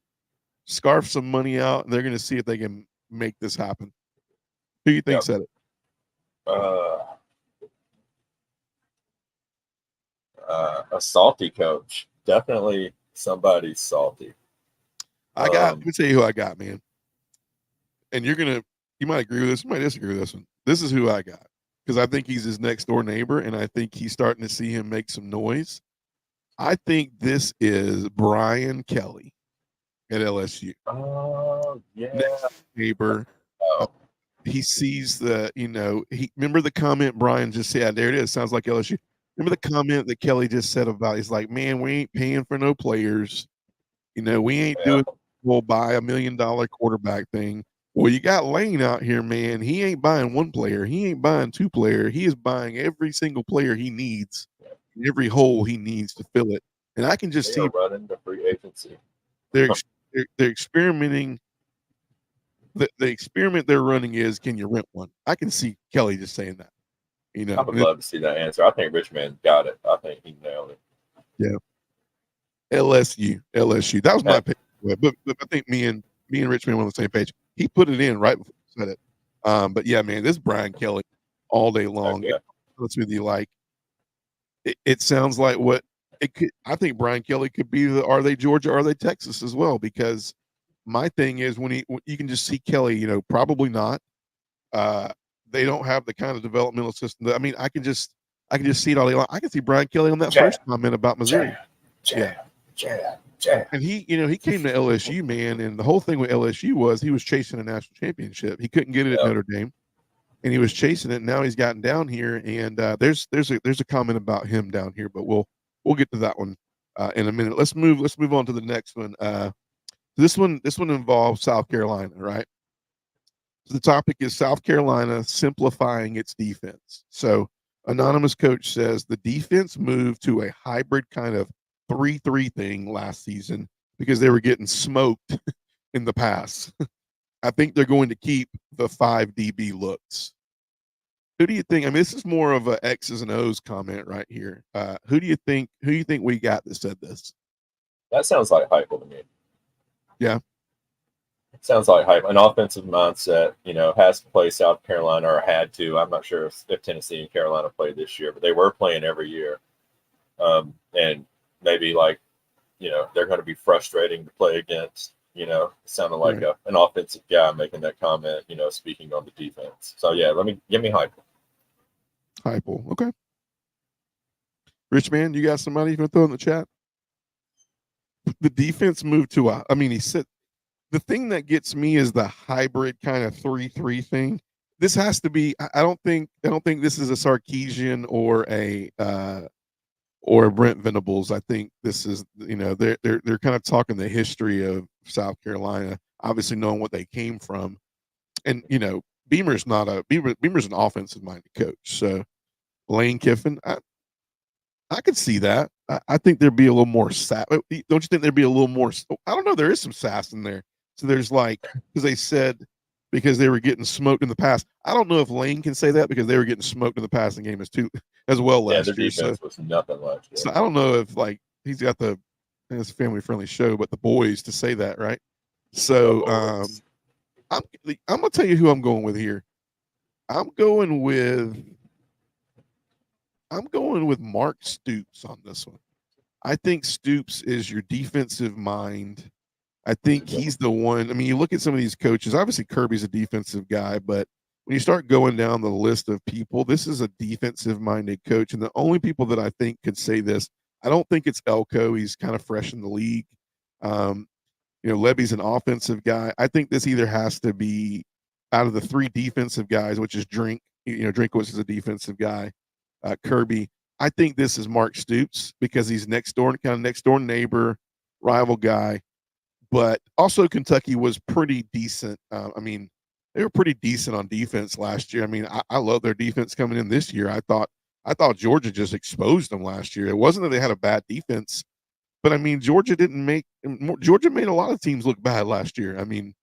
scarfed some money out, and they're going to see if they can make this happen. Who do you think said it? A salty coach. Definitely somebody salty. Let me tell you who I got, man. And you might agree with this, you might disagree with this one. This is who I got, because I think he's his next door neighbor, and I think he's starting to see him make some noise. I think this is Brian Kelly at LSU. Oh, yeah. Next neighbor. He sees remember the comment Brian just said? There it is. Sounds like LSU. Remember the comment that Kelly just said about, he's like, man, we ain't paying for no players. We ain't doing, we'll buy $1 million quarterback thing. Well, you got Lane out here, man. He ain't buying one player. He ain't buying two player. He is buying every single player he needs, every hole he needs to fill it. And I can just They are see running the free agency. they're experimenting. The experiment they're running is, can you rent one? I can see Kelly just saying that. You know, I would love to see that answer. I think Richmond got it. I think he nailed it. Yeah. LSU. That was my pick. But I think me and Richmond were on the same page. He put it in right before he said it. But yeah, man, this Brian Kelly all day long. Yeah. With you, like it sounds like what it could. I think Brian Kelly could be the are they Georgia, are they Texas as well? Because my thing is when you can just see Kelly, you know, probably not. They don't have the kind of developmental system. I mean, I can just see it all day long. I can see Brian Kelly on that first comment about Missouri. Yeah. And he came to LSU, man, and the whole thing with LSU was he was chasing a national championship. He couldn't get it at Notre Dame, and he was chasing it. And now he's gotten down here, and there's a comment about him down here, but we'll get to that one in a minute. Let's move on to the next one. This one involves South Carolina, right? So the topic is South Carolina simplifying its defense. So anonymous coach says the defense moved to a hybrid kind of 3-3 thing last season because they were getting smoked in the pass. I think they're going to keep the 5 DB looks. Who do you think? I mean, this is more of a X's and O's comment right here. Who do you think we got that said this? That sounds like Heupel to me. Yeah. Sounds like hype. An offensive mindset, you know, has to play South Carolina or had to. I'm not sure if Tennessee and Carolina played this year, but they were playing every year. And maybe like, you know, they're going to be frustrating to play against. You know, it sounded like Right. an offensive guy making that comment, you know, speaking on the defense. So yeah, give me Heupel. Heupel. Okay. Rich man, you got somebody you can throw in the chat? The defense moved to he said the thing that gets me is the hybrid kind of 3-3 thing. This has to be. I don't think this is a Sarkisian or a Brent Venables. I think this is, you know, they're kind of talking the history of South Carolina, obviously knowing what they came from, and you know, Beamer's an offensive minded coach. So Lane Kiffin, I could see that. I think there'd be a little more sass. Don't you think there'd be a little more? I don't know. There is some sass in there. So there's like, because they said because they were getting smoked in the past. I don't know if Lane can say that because they were getting smoked in the passing game as well last their year. defense was nothing last year. So I don't know if like he's got it's a family friendly show, but the boys to say that, right? So I'm gonna tell you who I'm going with here. I'm going with Mark Stoops on this one. I think Stoops is your defensive mind. I think he's the one. I mean, you look at some of these coaches. Obviously, Kirby's a defensive guy, but when you start going down the list of people, this is a defensive-minded coach. And the only people that I think could say this, I don't think it's Elko. He's kind of fresh in the league. You know, Levy's an offensive guy. I think this either has to be out of the 3 defensive guys, which is Drink. You know, Drinkwitz is a defensive guy. Kirby. I think this is Mark Stoops because he's next door neighbor, rival guy. But also Kentucky was pretty decent. I mean, they were pretty decent on defense last year. I mean, I love their defense coming in this year. I thought Georgia just exposed them last year. It wasn't that they had a bad defense, but I mean, Georgia made a lot of teams look bad last year. I mean,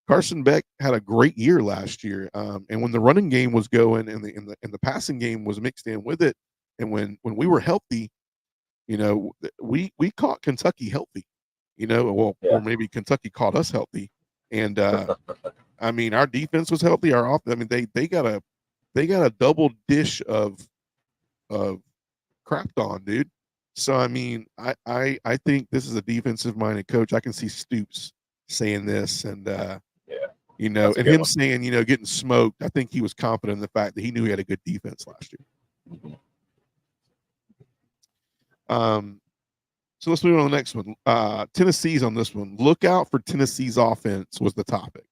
Carson Beck had a great year last year, and when the running game was going and the passing game was mixed in with it, and when we were healthy, you know, we caught Kentucky healthy, you know, or maybe Kentucky caught us healthy, and I mean, our defense was healthy. I mean, they got a double dish of crapped on, dude. So I mean, I think this is a defensive minded coach. I can see Stoops saying this, and you know, and him saying, you know, getting smoked. I think he was confident in the fact that he knew he had a good defense last year. So let's move on to the next one. Tennessee's on this one. Look out for Tennessee's offense was the topic.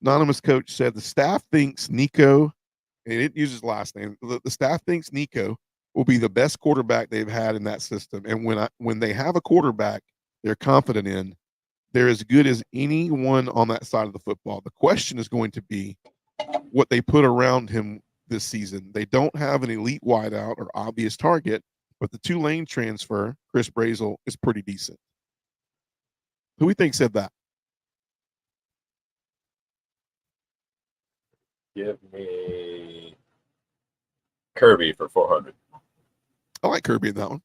Anonymous coach said the staff thinks Nico, and it uses last name. The staff thinks Nico will be the best quarterback they've had in that system. And when they have a quarterback they're confident in, they're as good as anyone on that side of the football. The question is going to be what they put around him this season. They don't have an elite wideout or obvious target, but the Tulane transfer, Chris Brazel, is pretty decent. Who we think said that? Give me Kirby for 400. I like Kirby in that one.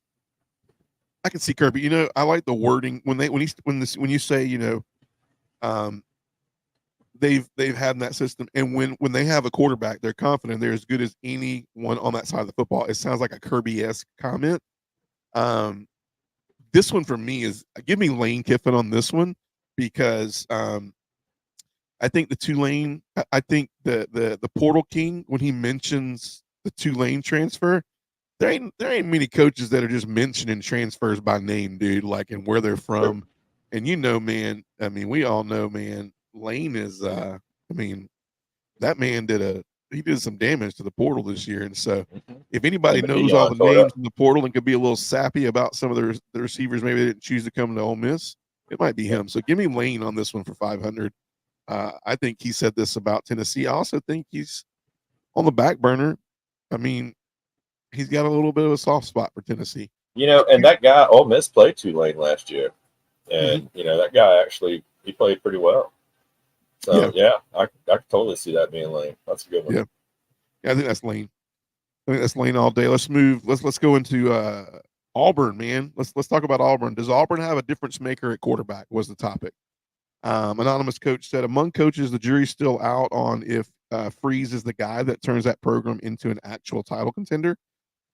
I can see Kirby. You know, I like the wording when you say, you know, they've had in that system, and when they have a quarterback, they're confident they're as good as anyone on that side of the football. It sounds like a Kirby-esque comment. This one for me is give me Lane Kiffin on this one because I think the Tulane, I think the Portal King when he mentions the Tulane transfer, there ain't many coaches that are just mentioning transfers by name, dude, like and where they're from. And you know, man, I mean, we all know, man, Lane is I mean, that man did some damage to the portal this year. And so if anybody knows all the names in the portal and could be a little sappy about some of the receivers, maybe they didn't choose to come to Ole Miss, it might be him. So give me Lane on this one for 500. I think he said this about Tennessee. I also think he's on the back burner. I mean, he's got a little bit of a soft spot for Tennessee. You know, and that guy, Ole Miss played Tulane last year. And, you know, that guy actually, he played pretty well. So, yeah, I could totally see that being Lane. That's a good one. Yeah, I think that's Lane. I think that's Lane all day. Let's move. Let's go into Auburn, man. Let's talk about Auburn. Does Auburn have a difference maker at quarterback? Was the topic. Anonymous coach said, among coaches, the jury's still out on if Freeze is the guy that turns that program into an actual title contender,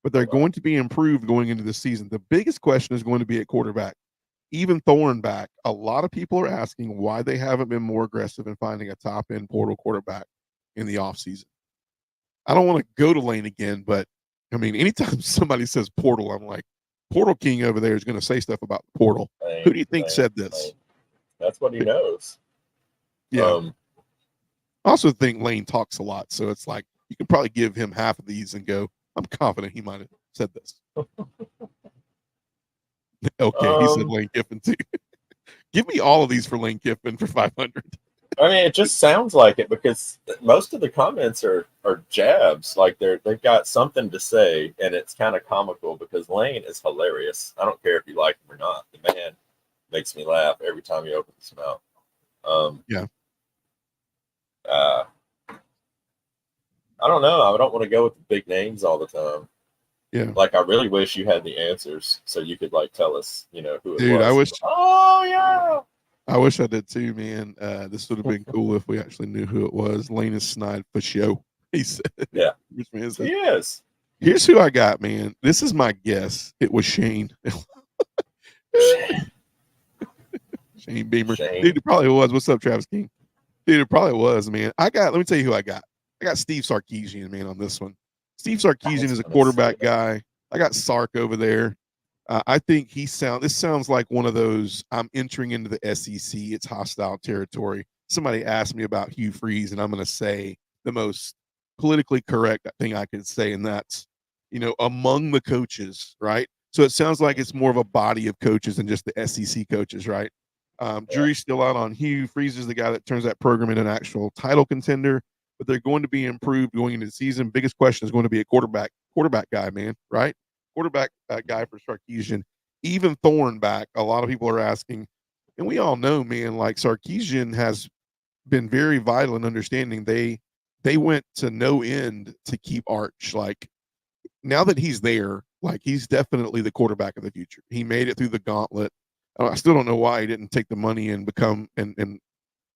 but they're going to be improved going into the season. The biggest question is going to be at quarterback. Even Thornback, a lot of people are asking why they haven't been more aggressive in finding a top-end portal quarterback in the offseason. I don't want to go to Lane again, but, I mean, anytime somebody says portal, I'm like, Portal King over there is going to say stuff about the portal. Who do you think said this? That's what he knows. Yeah. I also think Lane talks a lot, so it's like you can probably give him half of these and go, I'm confident he might have said this. Okay, he said Lane Kiffin too. Give me all of these for Lane Kiffin for 500. I mean, it just sounds like it because most of the comments are jabs. Like they've got something to say, and it's kind of comical because Lane is hilarious. I don't care if you like him or not. The man makes me laugh every time he opens his mouth. I don't know. I don't want to go with the big names all the time. Yeah. Like I really wish you had the answers so you could like tell us, you know, who it Dude, was. I wish. Oh yeah. I wish I did too, man. This would have been cool if we actually knew who it was. Lane is snide for show. He said. Yeah. He is. Here's who I got, man. This is my guess. It was Shane. Shane Beamer. Shane. Dude, it probably was. What's up, Travis King? Dude, it probably was, man. Let me tell you who I got. I got Steve Sarkisian, man, on this one. Steve Sarkisian is a quarterback guy. I got Sark over there. I think this sounds like one of those, I'm entering into the SEC. It's hostile territory. Somebody asked me about Hugh Freeze, and I'm going to say the most politically correct thing I could say, and that's, you know, among the coaches, right? So it sounds like it's more of a body of coaches than just the SEC coaches, right? Jury's still out on Hugh. Freeze is the guy that turns that program into an actual title contender, but they're going to be improved going into the season. Biggest question is going to be a quarterback guy, man, right? Quarterback guy for Sarkisian. Even Thornback, a lot of people are asking, and we all know, man, like Sarkisian has been very vital in understanding they went to no end to keep Arch. Like now that he's there, like he's definitely the quarterback of the future. He made it through the gauntlet. I still don't know why he didn't take the money and become and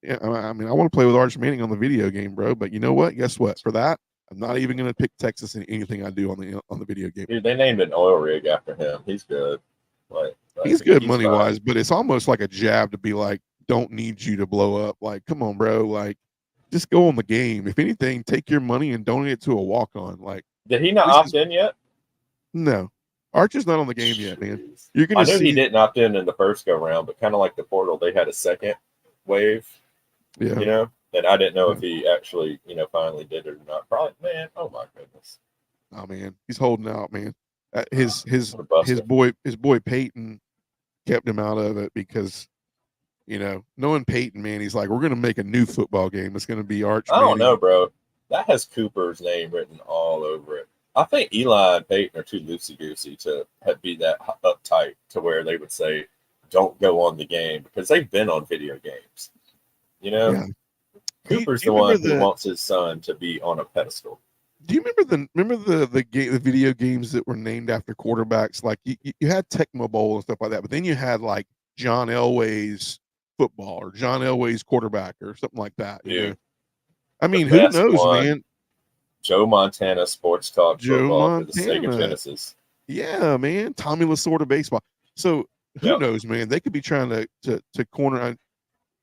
yeah, I mean, I want to play with Arch Manning on the video game, bro. But you know what? Guess what? For that, I'm not even going to pick Texas in anything I do on the video game. Dude, they named an oil rig after him. He's good. He's good money wise, but it's almost like a jab to be like, don't need you to blow up. Like, come on, bro. Like, just go on the game. If anything, take your money and donate it to a walk on. Like, did he not opt in yet? No. Arch is not on the game yet, man. You're I knew he didn't opt in the first go round, but kind of like the portal, they had a second wave. Yeah. You know, and I didn't know if he actually, you know, finally did it or not. Probably, man. Oh my goodness. Oh man, he's holding out, man. His boy Peyton kept him out of it because, knowing Peyton, man, he's like, we're going to make a new football game. It's going to be Arch I don't Manning. know, bro. That has Cooper's name written all over it. I think Eli and Peyton are too loosey-goosey to be that uptight to where they would say, don't go on the game, because they've been on video games. Yeah. Cooper's Do you the one remember who wants his son to be on a pedestal. Do you remember the video games that were named after quarterbacks? Like you had Tecmo Bowl and stuff like that, but then you had like John Elway's football or John Elway's quarterback or something like that. Dude, I mean, the who best knows, one, man? Joe Montana Sports Talk Joe football for the Montana. Sega Genesis. Yeah, man. Tommy Lasorda baseball. So who Yep. knows, man? They could be trying to corner.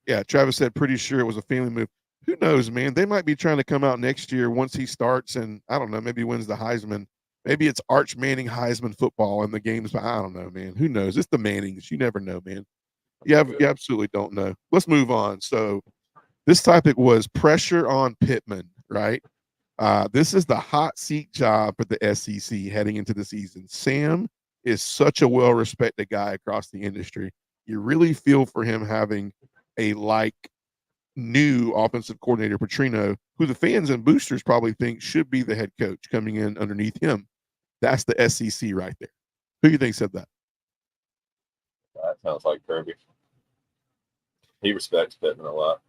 Yeah, Travis said pretty sure it was a family move. Who knows, man? They might be trying to come out next year once he starts, and I don't know, maybe wins the Heisman. Maybe it's Arch Manning Heisman football in the games, but I don't know, man. Who knows? It's the Mannings. You never know, man. You absolutely don't know. Let's move on. So this topic was pressure on Pittman, right? This is the hot seat job for the SEC heading into the season. Sam is such a well-respected guy across the industry. You really feel for him having a new offensive coordinator, Petrino, who the fans and boosters probably think should be the head coach coming in underneath him. That's the SEC right there. Who do you think said that? That sounds like Kirby. He respects Pittman a lot.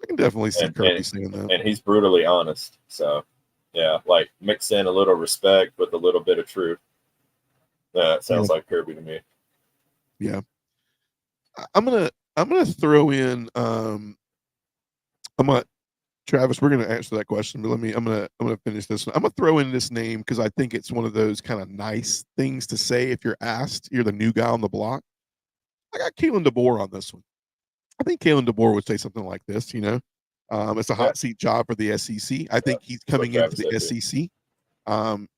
I can definitely see Kirby saying that. And he's brutally honest. So, yeah, like mix in a little respect with a little bit of truth. That sounds like Kirby to me. Yeah. I'm gonna throw in Travis, we're gonna answer that question, but I'm gonna finish this one. I'm gonna throw in this name because I think it's one of those kind of nice things to say if you're asked, you're the new guy on the block. I got Kalen DeBoer on this one. I think Kalen DeBoer would say something like this, it's a hot seat job for the SEC. I think he's coming into the SEC.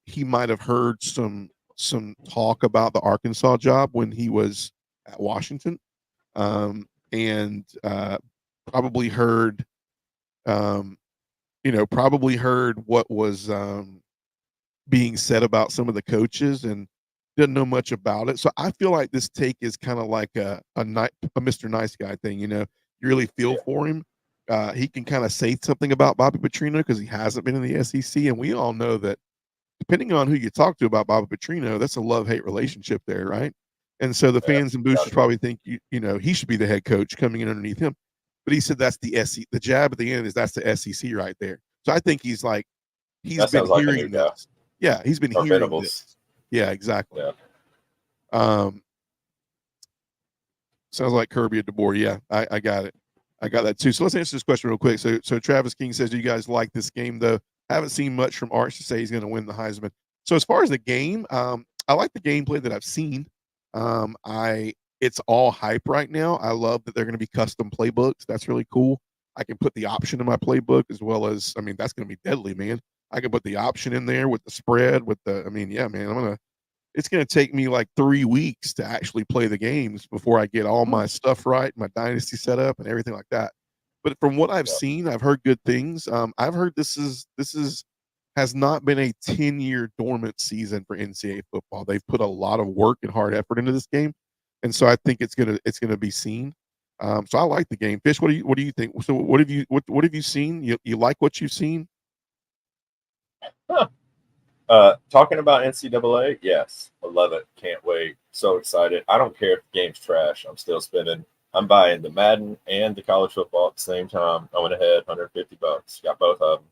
He might have heard some talk about the Arkansas job when he was at Washington. And probably heard what was being said about some of the coaches and didn't know much about it. So I feel like this take is kind of like a Mr. Nice Guy thing. You really feel for him. He can kind of say something about Bobby Petrino because he hasn't been in the SEC, and we all know that depending on who you talk to about Bobby Petrino, that's a love-hate relationship there, right? And so the fans and boosters probably think he should be the head coach coming in underneath him. But he said that's the SEC. The jab at the end is that's the SEC right there. So I think he's been hearing this. Yeah, he's been hearing this. Yeah, exactly. Yeah. Sounds like Kirby at DeBoer. Yeah, I got it. I got that too. So let's answer this question real quick. So Travis King says, do you guys like this game though? I haven't seen much from Arch to say he's going to win the Heisman. So as far as the game, I like the gameplay that I've seen. It's all hype right now. I love that they're going to be custom playbooks. That's really cool. I can put the option in my playbook as well as, that's going to be deadly, man. I can put the option in there with the spread it's going to take me like 3 weeks to actually play the games before I get all my stuff right, my dynasty set up and everything like that. But from what I've seen, I've heard good things. I've heard this has not been a 10-year dormant season for NCAA football. They've put a lot of work and hard effort into this game. And so I think it's gonna be seen. So I like the game. Fish, what do you think? So what have you seen? You like what you've seen? Talking about NCAA, yes, I love it. Can't wait. So excited. I don't care if the game's trash. I'm buying the Madden and the college football at the same time. I went ahead, $150. Got both of them.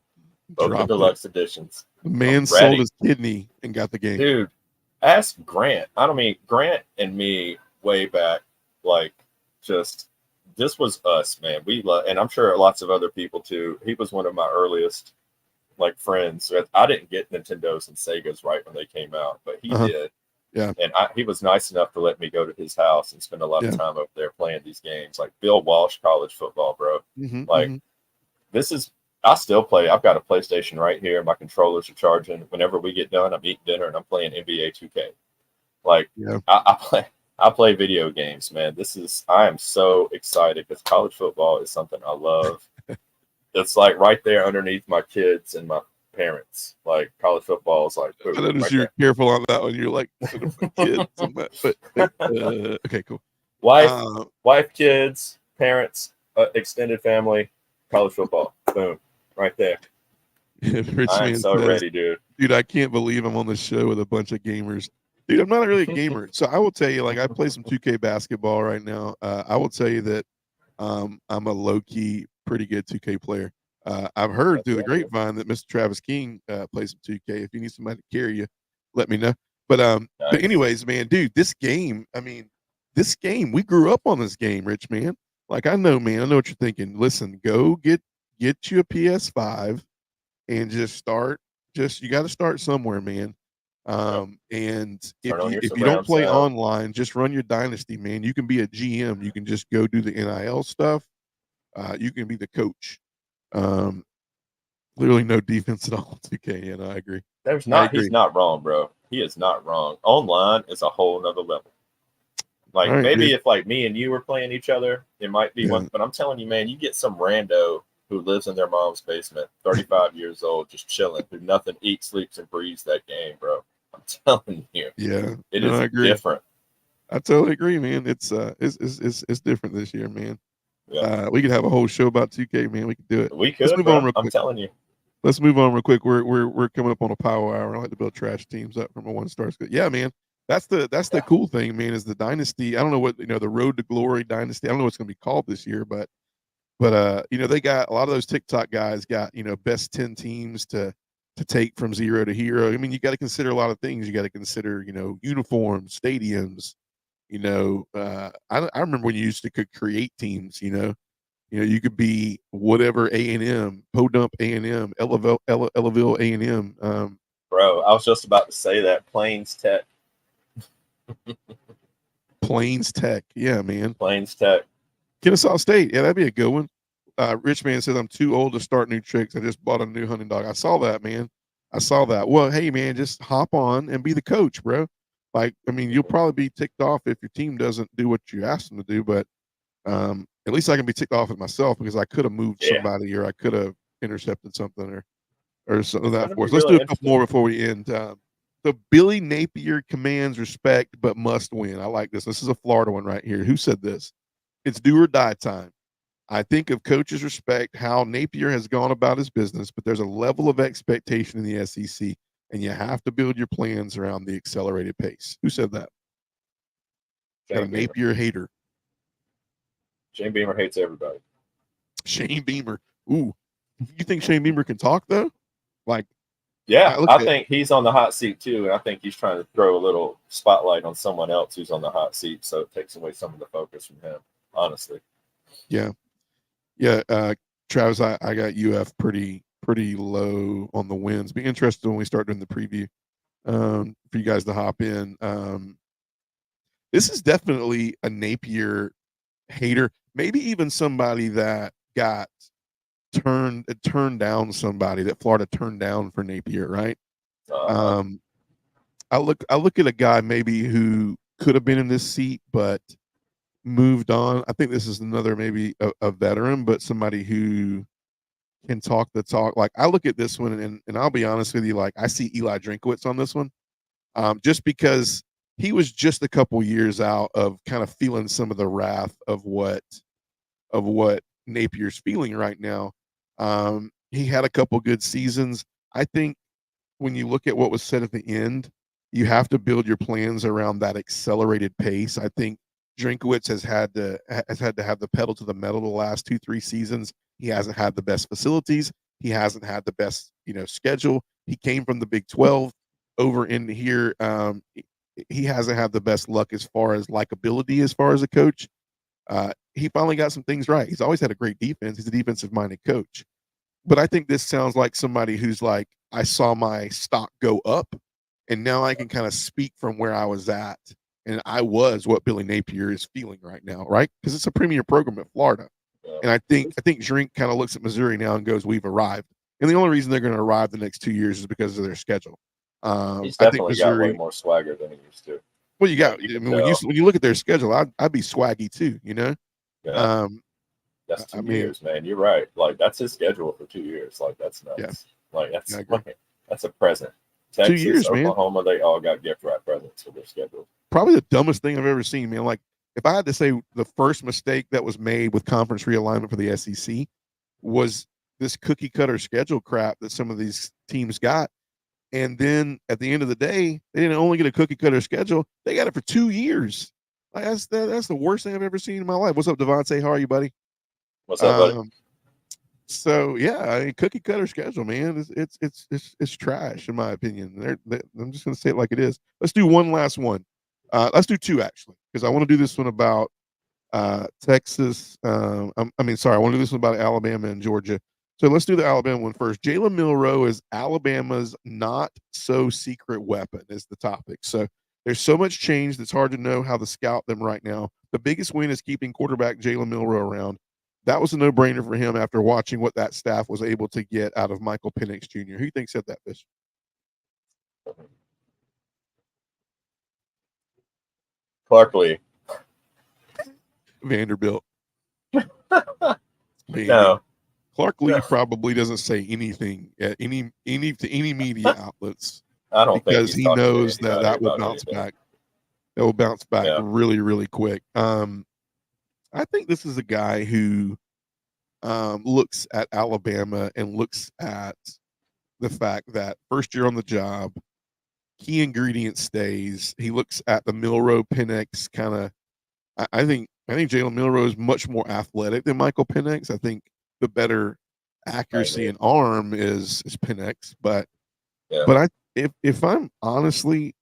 Both the deluxe editions. The man sold his kidney and got the game. Dude, ask Grant. Grant and me way back, this was us, man. And I'm sure lots of other people too. He was one of my earliest friends. I didn't get Nintendos and Segas right when they came out, but he did. Yeah. And he was nice enough to let me go to his house and spend a lot of time over there playing these games, like Bill Walsh college football, bro. This is, I still play. I've got a PlayStation right here. My controllers are charging. Whenever we get done, I'm eating dinner and I'm playing NBA 2K. I play video games, man. I am so excited because college football is something I love. It's right there underneath my kids and my parents. College football is I noticed you're careful on that one. You're kids. But okay, cool. wife, kids, parents, extended family, college football. Boom, right there. Rich I'm Man so says, ready, dude. dude, I can't believe I'm on the show with a bunch of gamers. Dude, I'm not really a gamer. So I will tell you, like, I play some 2K basketball right now. I will tell you that I'm a low-key, pretty good 2K player. I've heard through the grapevine that Mr. Travis King plays some 2K. If you need somebody to carry you, let me know. But Nice. anyways, man, dude, this game, we grew up on this game, Rich Man. Like, I know, man, I know what you're thinking. Listen, go get you a PS5 and just start. You got to start somewhere, man. And if you don't play online, just run your dynasty, man. You can be a GM. You can just go do the NIL stuff. You can be the coach. Literally no defense at all. 2K, and I agree. He's not wrong, bro. He is not wrong. Online is a whole nother level. Like, right, maybe dude. if like me and you were playing each other, it might be one. But I'm telling you, man, you get some rando who lives in their mom's basement, 35 years old, just chilling, who nothing eats, sleeps, and breathes that game, bro. I'm telling you. Yeah. It is different. I totally agree, man. It's different this year, man. Yeah. We could have a whole show about 2K, man. We could do it. We could, Let's move bro. on real quick. I'm telling you. Let's move on real quick. We're coming up on a power hour. I like to build trash teams up from a 1-star. Yeah, man. That's the cool thing, man, is the dynasty. I don't know what, the Road to Glory dynasty. I don't know what's going to be called this year, but they got a lot of those TikTok guys got, best 10 teams to take from zero to hero. I mean, you got to consider a lot of things. You got to consider, uniforms, stadiums. I remember when you used to could create teams. You could be whatever A&M, Podump A&M, Ellaville A&M. Bro, I was just about to say that. Plains Tech. Plains Tech. Yeah, man. Plains Tech. Kennesaw State. Yeah, that'd be a good one. Rich Man says, I'm too old to start new tricks. I just bought a new hunting dog. I saw that, man. I saw that. Well, hey, man, just hop on and be the coach, bro. Like, I mean, you'll probably be ticked off if your team doesn't do what you asked them to do, but at least I can be ticked off at myself because I could have moved somebody or I could have intercepted something or something of that force. Let's do a couple more before we end. So Billy Napier commands respect but must win. I like this. This is a Florida one right here. Who said this? It's do or die time. I think of coaches respect how Napier has gone about his business, but there's a level of expectation in the SEC, and you have to build your plans around the accelerated pace. Who said that? Got a Napier hater. Shane Beamer hates everybody. Shane Beamer. Ooh. You think Shane Beamer can talk, though? Like, yeah, I think he's on the hot seat, too, and I think he's trying to throw a little spotlight on someone else who's on the hot seat, so it takes away some of the focus from him, honestly. Yeah. Travis, I got UF pretty low on the wins. Be interested when we start doing the preview for you guys to hop in. This is definitely a Napier hater, maybe even somebody that got turned down, somebody that Florida turned down for Napier, right? I look at a guy maybe who could have been in this seat but moved on. I think this is another maybe a veteran, but somebody who can talk the talk. Like, I look at this one and I'll be honest with you, like, I see Eli Drinkwitz on this one, just because he was just a couple years out of kind of feeling some of the wrath of what Napier's feeling right now. He had a couple good seasons. I think when you look at what was said at the end, you have to build your plans around that accelerated pace. I think Drinkwitz has had to have the pedal to the metal the last 2-3 seasons. He hasn't had the best facilities. He hasn't had the best, schedule. He came from the Big 12 over in here. He hasn't had the best luck as far as likability as far as a coach. He finally got some things right. He's always had a great defense. He's a defensive-minded coach. But I think this sounds like somebody who's like, I saw my stock go up, and now I can kind of speak from where I was at. And I was what Billy Napier is feeling right now, right? Because it's a premier program at Florida. And I think Drink kind of looks at Missouri now and goes, we've arrived. And the only reason they're going to arrive the next 2 years is because of their schedule. He's definitely got way more swagger than he used to. Well, you got, when you look at their schedule, I'd be swaggy too, Yeah. That's 2 years, man. You're right. Like, that's his schedule for 2 years. Like, that's nuts. Yeah. Like, that's a present. Texas, 2 years, Oklahoma, man. They all got gift wrap presents for their schedule. Probably the dumbest thing I've ever seen, man. Like, if I had to say the first mistake that was made with conference realignment for the SEC was this cookie cutter schedule crap that some of these teams got. And then at the end of the day, they didn't only get a cookie cutter schedule, they got it for 2 years. Like, that's the worst thing I've ever seen in my life. What's up, Devontae? How are you, buddy? What's up, buddy? So yeah, I mean, cookie cutter schedule, man. It's trash in my opinion. I'm just gonna say it like it is. Let's do one last one. Let's do two actually, because I want to do this one about Texas. I want to do this one about Alabama and Georgia. So let's do the Alabama one first. Jalen Milroe is Alabama's not so secret weapon is the topic. So there's so much change that's hard to know how to scout them right now. The biggest win is keeping quarterback Jalen Milroe around. That was a no-brainer for him after watching what that staff was able to get out of Michael Penix Jr. Who do you think said that, Fish? Clark Lee. Vanderbilt. No. Clark Lee probably doesn't say anything at any media outlets. I don't because think he knows that will bounce back. It will bounce back really, really quick. I think this is a guy who looks at Alabama and looks at the fact that first year on the job, key ingredient stays. He looks at the Milroe Penix kind of. I think Jalen Milroe is much more athletic than Michael Penix. I think the better accuracy and arm is Penix, but if I'm honestly,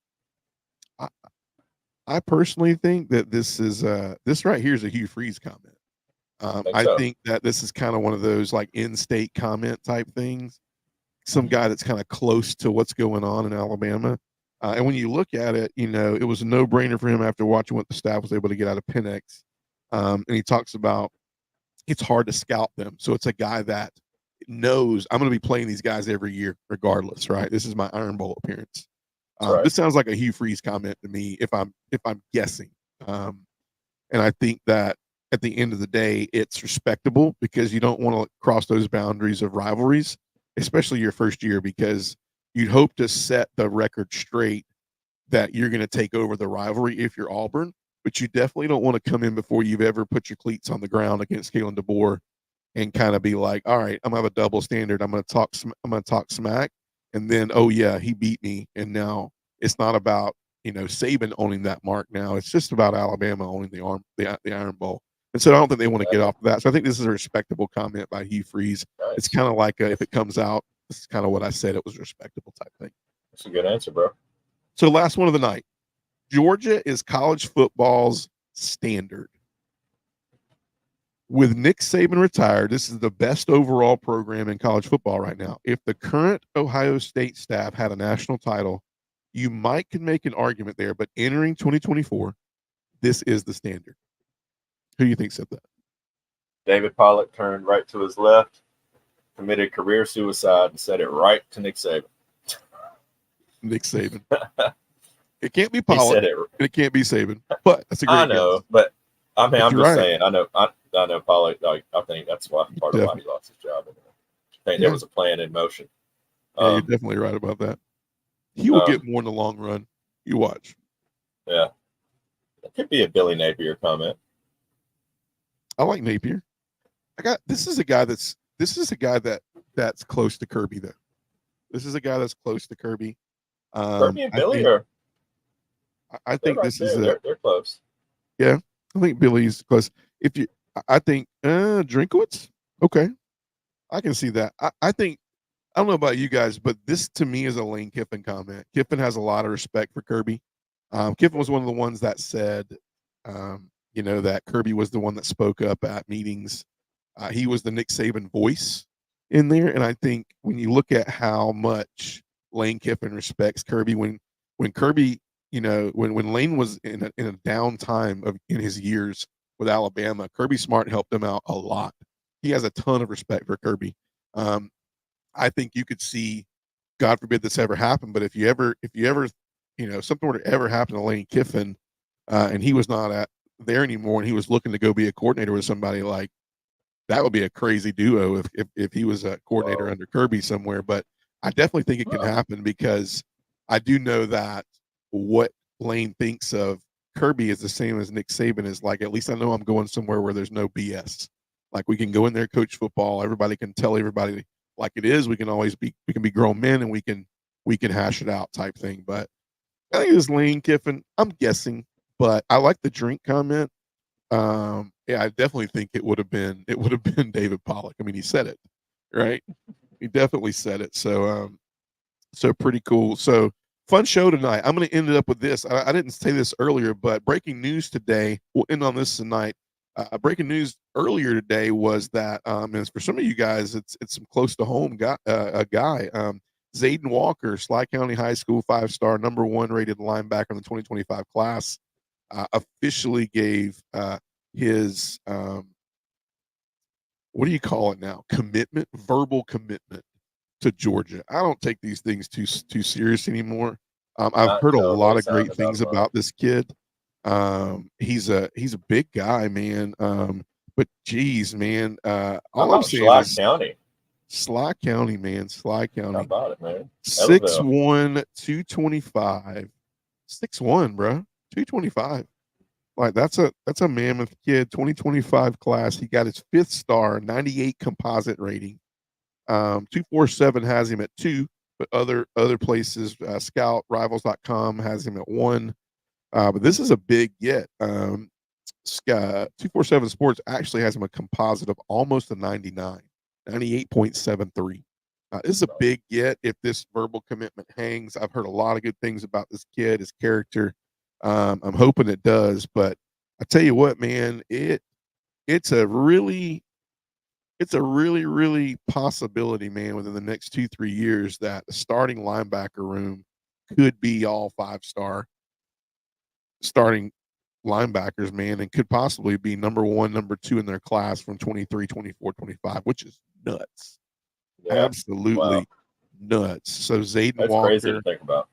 I personally think that this is this right here is a Hugh Freeze comment. I think that this is kind of one of those like in-state comment type things. Some guy that's kind of close to what's going on in Alabama. And when you look at it, you know, it was a no-brainer for him after watching what the staff was able to get out of Penix. And he talks about it's hard to scout them. So it's a guy that knows I'm going to be playing these guys every year regardless, right? This is my Iron Bowl appearance. This sounds like a Hugh Freeze comment to me if I'm guessing. And I think that at the end of the day, it's respectable because you don't want to cross those boundaries of rivalries, especially your first year, because you'd hope to set the record straight that you're going to take over the rivalry if you're Auburn, but you definitely don't want to come in before you've ever put your cleats on the ground against Kalen DeBoer and kind of be like, all right, I'm going to have a double standard. I'm going to talk smack. And then, oh yeah, he beat me. And now it's not about, you know, Saban owning that mark. Now it's just about Alabama owning the Iron Bowl. And so I don't think they want to get off of that. So I think this is a respectable comment by Hugh Freeze. Nice. It's kind of like if it comes out, this is kind of what I said. It was a respectable type thing. That's a good answer, bro. So last one of the night. Georgia is college football's standard. With Nick Saban retired, this is the best overall program in college football right now. If the current Ohio State staff had a national title, you might can make an argument there, but entering 2024, this is the standard. Who do you think said that? David Pollack turned right to his left, committed career suicide, and said it right to Nick Saban. Nick Saban. It can't be Pollack. It can't be Saban. But that's a great I know, guess. but I mean, I'm just saying. I know Pollack. Like, I think that's part of why he lost his job. I think there was a plan in motion. Yeah, you're definitely right about that. He will get more in the long run. You watch. Yeah, it could be a Billy Napier comment. I like Napier. This is a guy that's close to Kirby though. This is a guy that's close to Kirby. Kirby and Billy I think this is they're close. Yeah, I think Billy's close. I think Drinkwitz. Okay, I can see that. I think I don't know about you guys, but this to me is a Lane Kiffin comment. Kiffin has a lot of respect for Kirby. Kiffin was one of the ones that said, that Kirby was the one that spoke up at meetings. He was the Nick Saban voice in there, and I think when you look at how much Lane Kiffin respects Kirby, when Kirby, when Lane was in a down time in his years with Alabama, Kirby Smart helped him out a lot. He has a ton of respect for Kirby. I think you could see, God forbid this ever happened, but if you ever, something were to ever happen to Lane Kiffin, and he was not there anymore, and he was looking to go be a coordinator with somebody, like that would be a crazy duo if he was a coordinator under Kirby somewhere. But I definitely think it can happen because I do know that what Lane thinks of Kirby is the same as Nick Saban is like, at least I know I'm going somewhere where there's no BS. Like we can go in there, coach football. Everybody can tell everybody like it is. We can be grown men and we can hash it out type thing. But I think it was Lane Kiffin. I'm guessing, but I like the drink comment. Yeah, I definitely think it would have been David Pollock. I mean, he said it, right? He definitely said it. So so pretty cool. So fun show tonight. I'm going to end it up with this. I didn't say this earlier, but breaking news today. We'll end on this tonight. Breaking news earlier today was that, and for some of you guys, it's some close to home guy. Zayden Walker, Sly County High School 5-star, number 1 rated linebacker in the 2025 class, officially gave his what do you call it now? Verbal commitment to Georgia. I don't take these things too serious anymore. I've heard a lot of great things about this kid. He's a big guy, man. But geez, man, all I'm saying is Sly County, man. Sly County. How about it, man? 6'1", 225. 6'1", bro. 225. Like that's a mammoth kid. 2025 class. He got his 5th star, 98 composite rating. 247 has him at 2, but other places, Scout Rivals.com has him at 1. But this is a big get. 247 Sports actually has him a composite of almost a 99, 98.73. This is a big get if this verbal commitment hangs. I've heard a lot of good things about this kid, his character. I'm hoping it does, but I tell you what, man, it's a really possibility, man, within the next 2-3 years that the starting linebacker room could be all 5-star starting linebackers, man, and could possibly be number 1, number 2 in their class from 23, 24, 25, which is nuts. Yeah. Absolutely nuts. So Zayden Walker. Crazy to think about.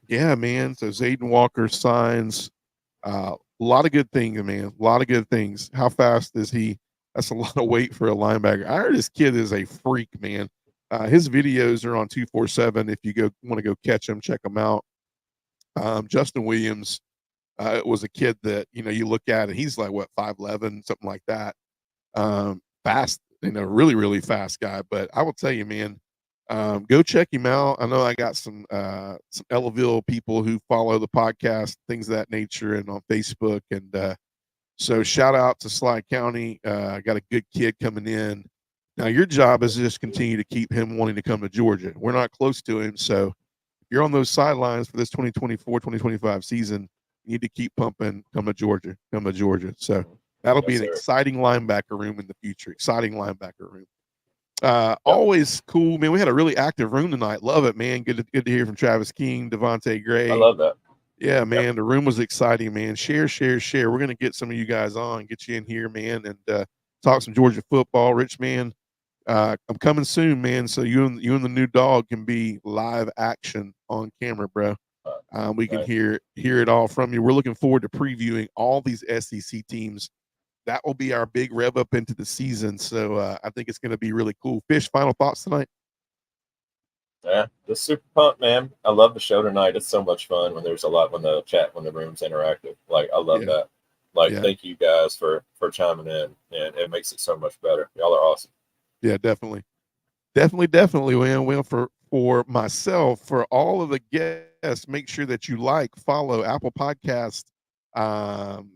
Yeah, man. So Zayden Walker signs a lot of good things, man. A lot of good things. How fast is he? That's a lot of weight for a linebacker. I heard this kid is a freak, man. His videos are on 247. If you want to go catch them, check them out. Justin Williams was a kid that, you look at it, he's like, what, 5'11", something like that. Fast, really, really fast guy. But I will tell you, man, go check him out. I know I got some Ellaville people who follow the podcast, things of that nature, and on Facebook. And so shout out to Sly County. I got a good kid coming in. Now your job is to just continue to keep him wanting to come to Georgia. We're not close to him. So if you're on those sidelines for this 2024-2025 season, you need to keep pumping, come to Georgia. So that'll be an exciting linebacker room in the future. Exciting linebacker room. Always cool, man. We had a really active room tonight. Love it, man. Good to hear from Travis King, Devontae Gray. I love that. Yeah, man. Yep. The room was exciting, man. Share. We're gonna get some of you guys on, get you in here, man, and talk some Georgia football. Rich, man, I'm coming soon, man. So you and the new dog can be live action on camera, bro. We can hear it all from you. We're looking forward to previewing all these SEC teams. That will be our big rev up into the season. So I think it's going to be really cool. Fish, final thoughts tonight? Yeah, just super pumped, man. I love the show tonight. It's so much fun when there's a lot, when the room's interactive. Like, I love that. Like, thank you guys for chiming in, and it makes it so much better. Y'all are awesome. Yeah, definitely, man. Well, for myself, for all of the guests, make sure that you follow Apple Podcast,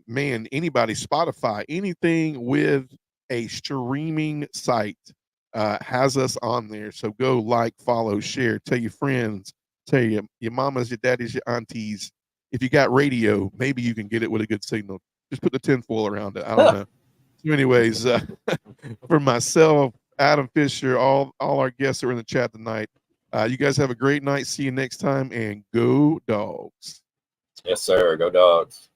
man, anybody, Spotify, anything with a streaming site has us on there. So go follow, share, tell your friends, tell your mamas, your daddies, your aunties. If you got radio, maybe you can get it with a good signal. Just put the tinfoil around it. I don't know. So anyways, for myself, Adam Fisher, all our guests that are in the chat tonight, you guys have a great night. See you next time, and go Dogs. Yes, sir. Go Dogs.